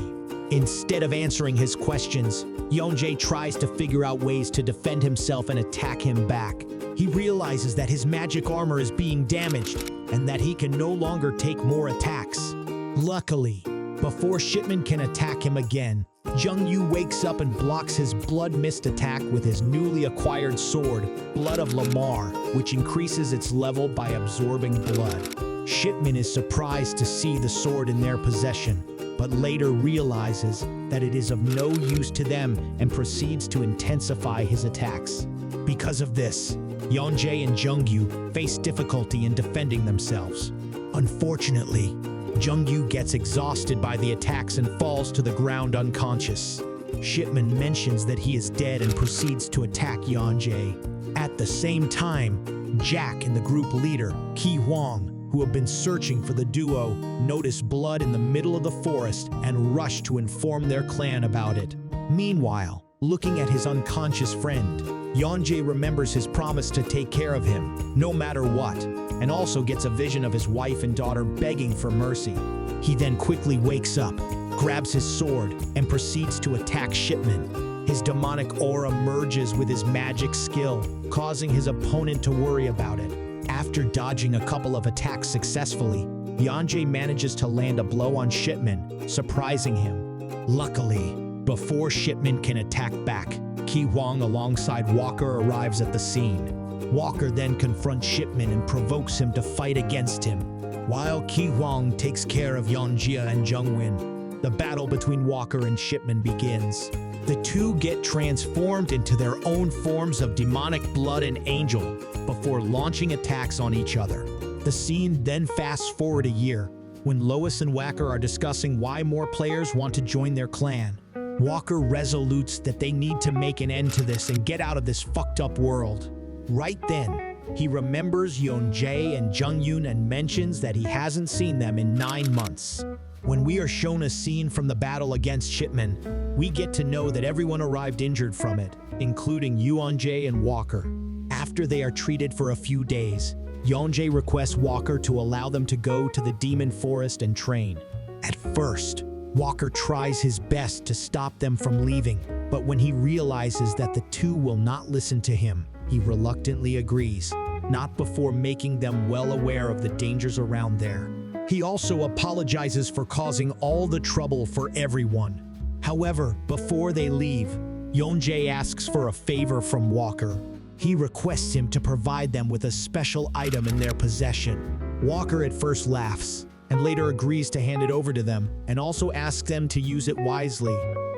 Instead of answering his questions, Yoonjae tries to figure out ways to defend himself and attack him back. He realizes that his magic armor is being damaged and that he can no longer take more attacks. Luckily, before Shipman can attack him again, Jungyu wakes up and blocks his blood mist attack with his newly acquired sword, Blood of Lamar, which increases its level by absorbing blood. Shipman is surprised to see the sword in their possession, but later realizes that it is of no use to them and proceeds to intensify his attacks. Because of this, Yoonjae and Jungyu face difficulty in defending themselves. Unfortunately, Jungyu gets exhausted by the attacks and falls to the ground unconscious. Shipman mentions that he is dead and proceeds to attack Yoonjae. At the same time, Jack and the group leader, Ki Hwang, who have been searching for the duo, notice blood in the middle of the forest and rush to inform their clan about it. Meanwhile, looking at his unconscious friend, Yoonjae remembers his promise to take care of him, no matter what, and also gets a vision of his wife and daughter begging for mercy. He then quickly wakes up, grabs his sword, and proceeds to attack Shipman. His demonic aura merges with his magic skill, causing his opponent to worry about it. After dodging a couple of attacks successfully, Yoonjae manages to land a blow on Shipman, surprising him. Luckily, before Shipman can attack back, Ki Hwang alongside Walker arrives at the scene. Walker then confronts Shipman and provokes him to fight against him. While Ki Hwang takes care of Yoonjae and Jungwin, the battle between Walker and Shipman begins. The two get transformed into their own forms of demonic blood and angel before launching attacks on each other. The scene then fasts forward a year, when Lois and Walker are discussing why more players want to join their clan. Walker resolutes that they need to make an end to this and get out of this fucked up world. Right then, he remembers Yoonjae and Jungyoon and mentions that he hasn't seen them in 9 months. When we are shown a scene from the battle against Shipman, we get to know that everyone arrived injured from it, including Yoonjae and Walker. After they are treated for a few days, Yoonjae requests Walker to allow them to go to the demon forest and train. At first, Walker tries his best to stop them from leaving, but when he realizes that the two will not listen to him, he reluctantly agrees, not before making them well aware of the dangers around there. He also apologizes for causing all the trouble for everyone. However, before they leave, Yoonjae asks for a favor from Walker. He requests him to provide them with a special item in their possession. Walker at first laughs, and later agrees to hand it over to them, and also asks them to use it wisely.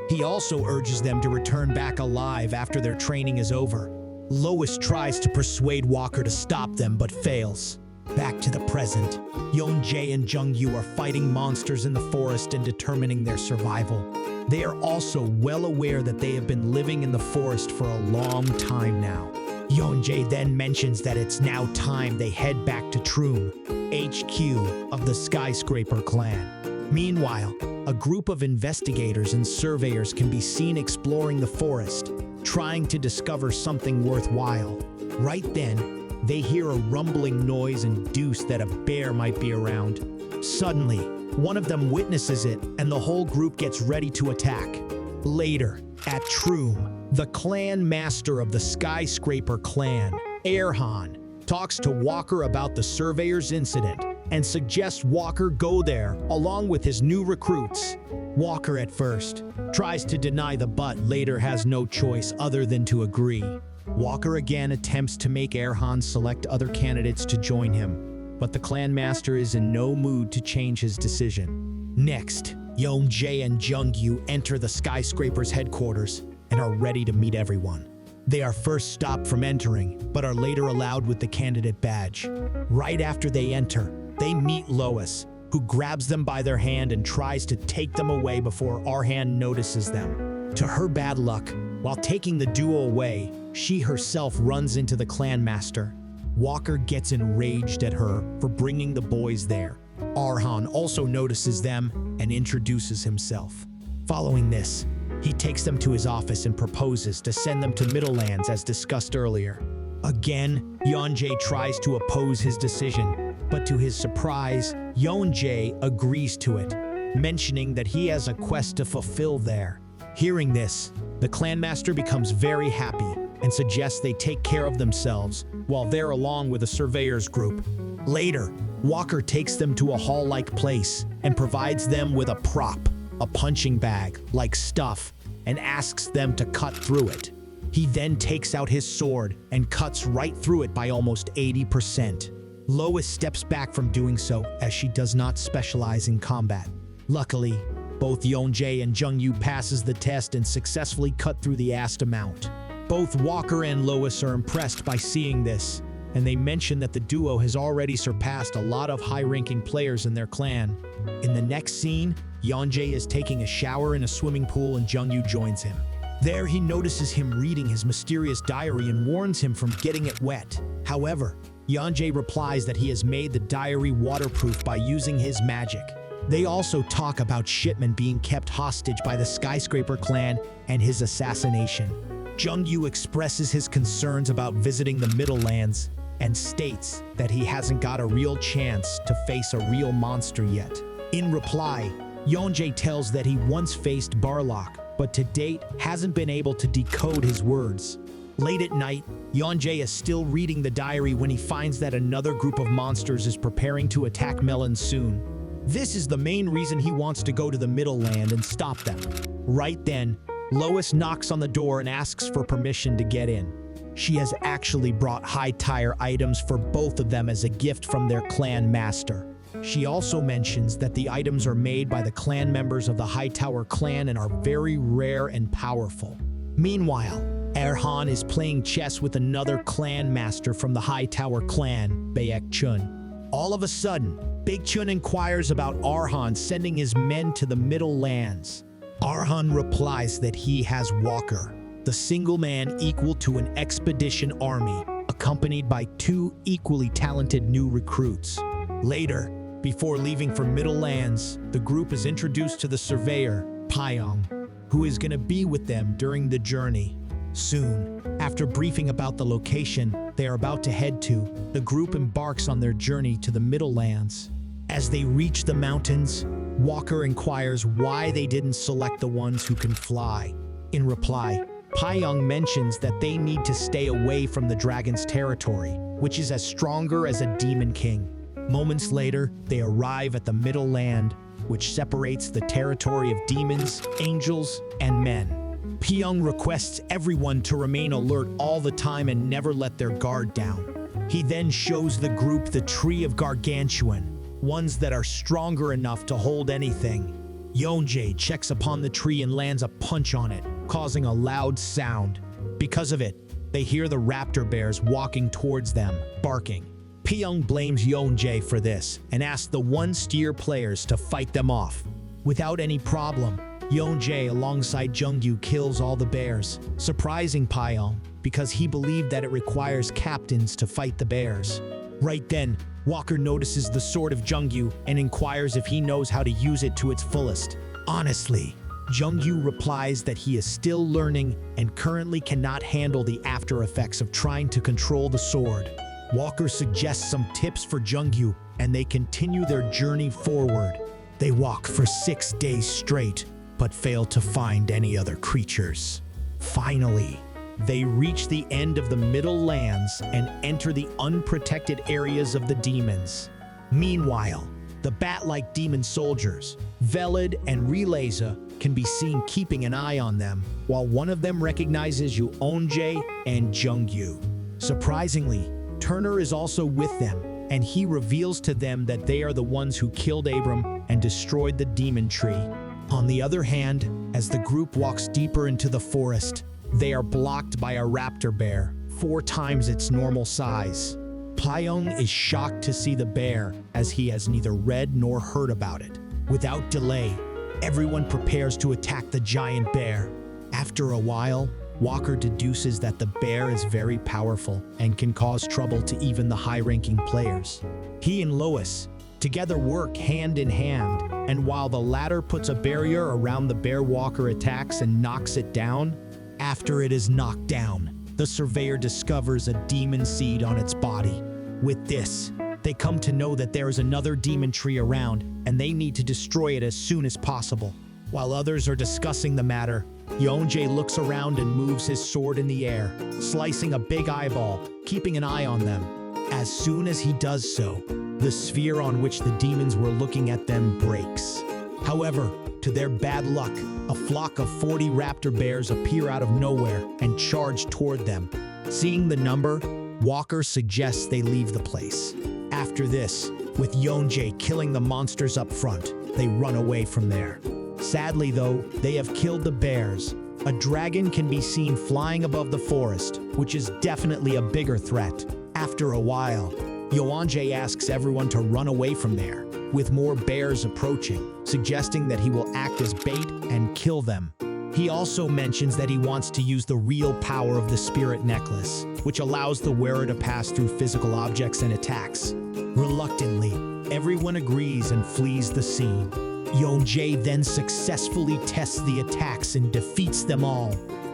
He also urges them to return back alive after their training is over. Lois tries to persuade Walker to stop them, but fails. Back to the present, Yoonjae and Jungyu are fighting monsters in the forest and determining their survival. They are also well aware that they have been living in the forest for a long time now. Yoonjae then mentions that it's now time they head back to Troom, HQ of the Skyscraper clan. Meanwhile, a group of investigators and surveyors can be seen exploring the forest, trying to discover something worthwhile. Right then, they hear a rumbling noise and deduce that a bear might be around. Suddenly, one of them witnesses it, and the whole group gets ready to attack. Later, at Troom, the clan master of the Skyscraper clan, Erhan, talks to Walker about the surveyor's incident and suggests Walker go there along with his new recruits. Walker at first tries to deny but later has no choice other than to agree. Walker again attempts to make Erhan select other candidates to join him, but the clan master is in no mood to change his decision. Next, Yoonjae and Jungyu enter the Skyscraper's headquarters and are ready to meet everyone. They are first stopped from entering, but are later allowed with the candidate badge. Right after they enter, they meet Lois, who grabs them by their hand and tries to take them away before Arhan notices them. To her bad luck, while taking the duo away, she herself runs into the clan master. Walker gets enraged at her for bringing the boys there. Arhan also notices them and introduces himself. Following this, he takes them to his office and proposes to send them to Middlelands as discussed earlier. Again, Yoonjae tries to oppose his decision, but to his surprise, Yoonjae agrees to it, mentioning that he has a quest to fulfill there. Hearing this, the clan master becomes very happy and suggests they take care of themselves while they're along with a surveyor's group. Later, Walker takes them to a hall-like place and provides them with a prop, a punching bag-like stuff, and asks them to cut through it. He then takes out his sword and cuts right through it by almost 80%. Lois steps back from doing so as she does not specialize in combat. Luckily, both Yoonjae and Jungyu passes the test and successfully cut through the asked amount. Both Walker and Lois are impressed by seeing this, and they mention that the duo has already surpassed a lot of high-ranking players in their clan. In the next scene, Yoonjae is taking a shower in a swimming pool and Jungyu joins him. There, he notices him reading his mysterious diary and warns him from getting it wet. However, Yoonjae replies that he has made the diary waterproof by using his magic. They also talk about Shipman being kept hostage by the Skyscraper clan and his assassination. Jungyu expresses his concerns about visiting the Middlelands and states that he hasn't got a real chance to face a real monster yet. In reply, Yoonjae tells that he once faced Barlock, but to date hasn't been able to decode his words. Late at night, Yoonjae is still reading the diary when he finds that another group of monsters is preparing to attack Melon soon. This is the main reason he wants to go to the Middleland and stop them. Right then, Lois knocks on the door and asks for permission to get in. She has actually brought high-tier items for both of them as a gift from their clan master. She also mentions that the items are made by the clan members of the Hightower clan and are very rare and powerful. Meanwhile, Arhan is playing chess with another clan master from the Hightower clan, Baek Chun. All of a sudden, Big Chun inquires about Arhan sending his men to the Middlelands. Arhan replies that he has Walker, the single man equal to an expedition army, accompanied by 2 equally talented new recruits. Later, before leaving for Middlelands, the group is introduced to the surveyor, Pyong, who is going to be with them during the journey. Soon, after briefing about the location they are about to head to, the group embarks on their journey to the Middlelands. As they reach the mountains, Walker inquires why they didn't select the ones who can fly. In reply, Pyong mentions that they need to stay away from the dragon's territory, which is as stronger as a demon king. Moments later, they arrive at the Middleland, which separates the territory of demons, angels, and men. Pyong requests everyone to remain alert all the time and never let their guard down. He then shows the group the Tree of Gargantuan, ones that are stronger enough to hold anything. Yoonjae checks upon the tree and lands a punch on it, causing a loud sound. Because of it, they hear the raptor bears walking towards them, barking. Pyong blames Yoonjae for this and asks the one-steer players to fight them off. Without any problem, Yoonjae alongside Jungyu kills all the bears, surprising Pyong because he believed that it requires captains to fight the bears. Right then, Walker notices the sword of Jungyu and inquires if he knows how to use it to its fullest. Honestly, Jungyu replies that he is still learning and currently cannot handle the after effects of trying to control the sword. Walker suggests some tips for Jungyu and they continue their journey forward. They walk for 6 days straight, but fail to find any other creatures. Finally, they reach the end of the Middlelands and enter the unprotected areas of the demons. Meanwhile, the bat-like demon soldiers, Velid and Relaza, can be seen keeping an eye on them, while one of them recognizes Yoonjae and Jungyu. Surprisingly, Turner is also with them, and he reveals to them that they are the ones who killed Abram and destroyed the demon tree. On the other hand, as the group walks deeper into the forest, they are blocked by a raptor bear, 4 times its normal size. Pyong is shocked to see the bear, as he has neither read nor heard about it. Without delay, everyone prepares to attack the giant bear. After a while, Walker deduces that the bear is very powerful and can cause trouble to even the high-ranking players. He and Lois together work hand in hand, and while the latter puts a barrier around the bear, Walker attacks and knocks it down. After it is knocked down, the surveyor discovers a demon seed on its body. With this, they come to know that there is another demon tree around, and they need to destroy it as soon as possible. While others are discussing the matter, Yoonjae looks around and moves his sword in the air, slicing a big eyeball, keeping an eye on them. As soon as he does so, the sphere on which the demons were looking at them breaks. However, to their bad luck, a flock of 40 raptor bears appear out of nowhere and charge toward them. Seeing the number, Walker suggests they leave the place. After this, with Yoonjae killing the monsters up front, they run away from there. Sadly though, they have killed the bears. A dragon can be seen flying above the forest, which is definitely a bigger threat. After a while, Yoonjae asks everyone to run away from there, with more bears approaching, suggesting that he will act as bait and kill them. He also mentions that he wants to use the real power of the spirit necklace, which allows the wearer to pass through physical objects and attacks. Reluctantly, everyone agrees and flees the scene. Yoonjae then successfully tests the attacks and defeats them all.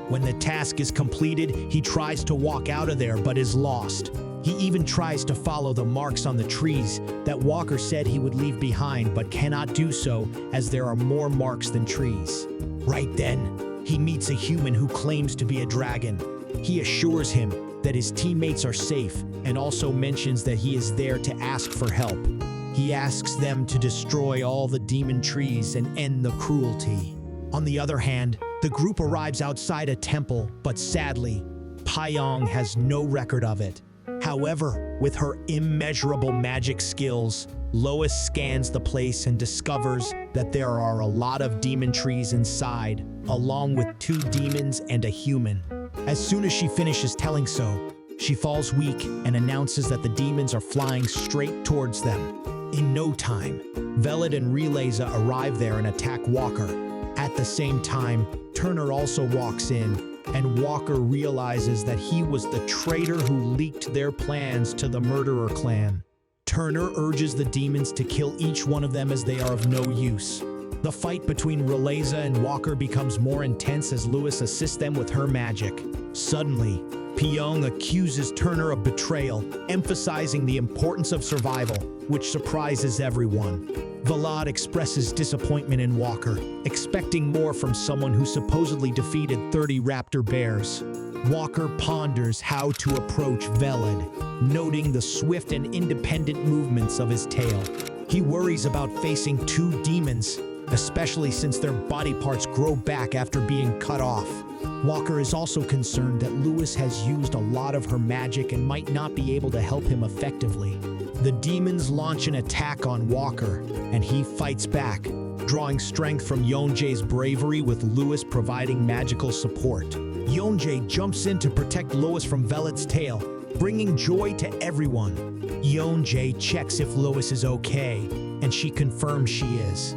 When the task is completed, he tries to walk out of there but is lost. He even tries to follow the marks on the trees that Walker said he would leave behind, but cannot do so as there are more marks than trees. Right then, he meets a human who claims to be a dragon. He assures him that his teammates are safe and also mentions that he is there to ask for help. He asks them to destroy all the demon trees and end the cruelty. On the other hand, the group arrives outside a temple, but sadly, Pyong has no record of it. However, with her immeasurable magic skills, Lois scans the place and discovers that there are a lot of demon trees inside, along with 2 demons and a human. As soon as she finishes telling so, she falls weak and announces that the demons are flying straight towards them. In no time, Velad and Releza arrive there and attack Walker. At the same time, Turner also walks in, and Walker realizes that he was the traitor who leaked their plans to the murderer clan. Turner urges the demons to kill each one of them as they are of no use. The fight between Releza and Walker becomes more intense as Lewis assists them with her magic. Suddenly, Pyong accuses Turner of betrayal, emphasizing the importance of survival, which surprises everyone. Velad expresses disappointment in Walker, expecting more from someone who supposedly defeated 30 raptor bears. Walker ponders how to approach Velad, noting the swift and independent movements of his tail. He worries about facing 2 demons, especially since their body parts grow back after being cut off. Walker is also concerned that Lewis has used a lot of her magic and might not be able to help him effectively. The demons launch an attack on Walker, and he fights back, drawing strength from Yoonjae's bravery with Lewis providing magical support. Yoonjae jumps in to protect Lois from Velad's tail, bringing joy to everyone. Yoonjae checks if Lois is okay, and she confirms she is.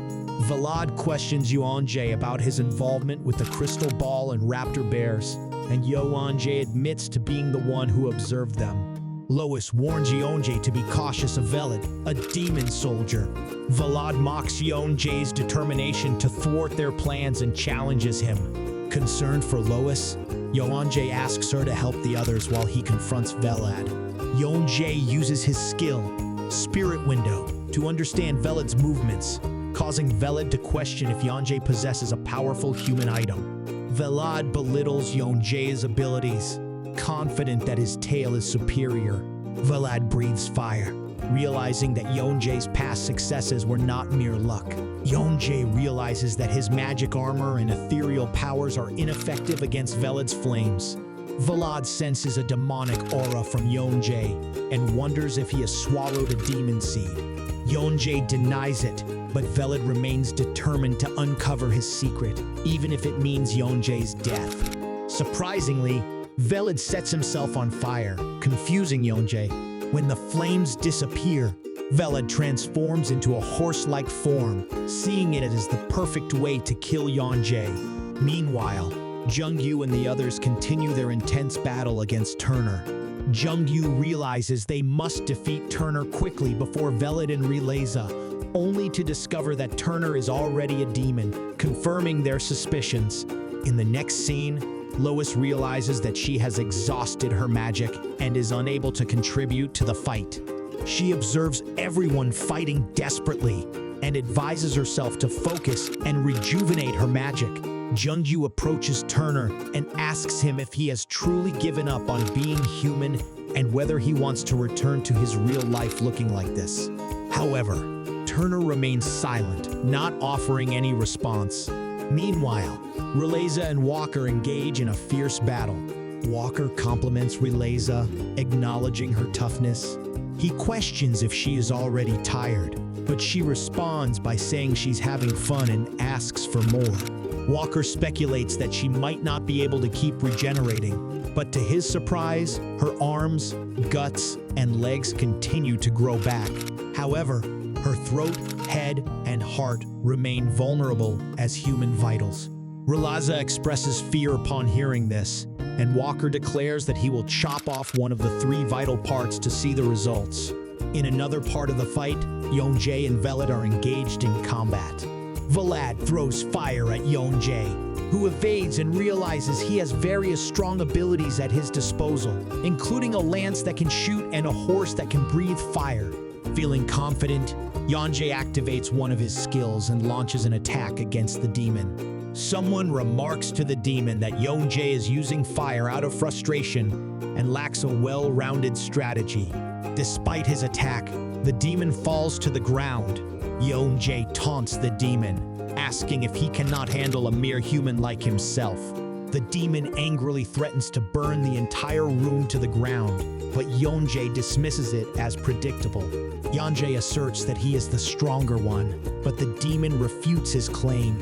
Velad questions Yoonjae about his involvement with the crystal ball and raptor bears, and Yoonjae admits to being the one who observed them. Lois warns Yoonjae to be cautious of Velad, a demon soldier. Velad mocks Yoonjae's determination to thwart their plans and challenges him. Concerned for Lois, Yoonjae asks her to help the others while he confronts Velad. Yoonjae uses his skill, Spirit Window, to understand Velad's movements, causing Velad to question if Yoonjae possesses a powerful human item. Velad belittles Yoonjae's abilities, confident that his tail is superior. Velad breathes fire, realizing that Yoonjae's past successes were not mere luck. Yoonjae realizes that his magic armor and ethereal powers are ineffective against Velad's flames. Velad senses a demonic aura from Yoonjae and wonders if he has swallowed a demon seed. Yoonjae denies it, but Velad remains determined to uncover his secret, even if it means Yoonjae's death. Surprisingly, Velad sets himself on fire, confusing Yoonjae. When the flames disappear, Velad transforms into a horse-like form, seeing it as the perfect way to kill Yoonjae. Meanwhile, Jungyu and the others continue their intense battle against Turner. Jungyu realizes they must defeat Turner quickly before Velad and Releza, only to discover that Turner is already a demon, confirming their suspicions. In the next scene, Lois realizes that she has exhausted her magic and is unable to contribute to the fight. She observes everyone fighting desperately and advises herself to focus and rejuvenate her magic. Jungyu approaches Turner and asks him if he has truly given up on being human and whether he wants to return to his real life looking like this. However, Turner remains silent, not offering any response. Meanwhile, Releza and Walker engage in a fierce battle. Walker compliments Releza, acknowledging her toughness. He questions if she is already tired, but she responds by saying she's having fun and asks for more. Walker speculates that she might not be able to keep regenerating, but to his surprise, her arms, guts, and legs continue to grow back. However, her throat, head, and heart remain vulnerable as human vitals. Releza expresses fear upon hearing this, and Walker declares that he will chop off one of the 3 vital parts to see the results. In another part of the fight, Yoonjae and Velad are engaged in combat. Velad throws fire at Yoonjae, who evades and realizes he has various strong abilities at his disposal, including a lance that can shoot and a horse that can breathe fire. Feeling confident, Yoonjae activates one of his skills and launches an attack against the demon. Someone remarks to the demon that Yoonjae is using fire out of frustration and lacks a well-rounded strategy. Despite his attack, the demon falls to the ground. Yoonjae taunts the demon, asking if he cannot handle a mere human like himself. The demon angrily threatens to burn the entire room to the ground, but Yoonjae dismisses it as predictable. Yoonjae asserts that he is the stronger one, but the demon refutes his claim.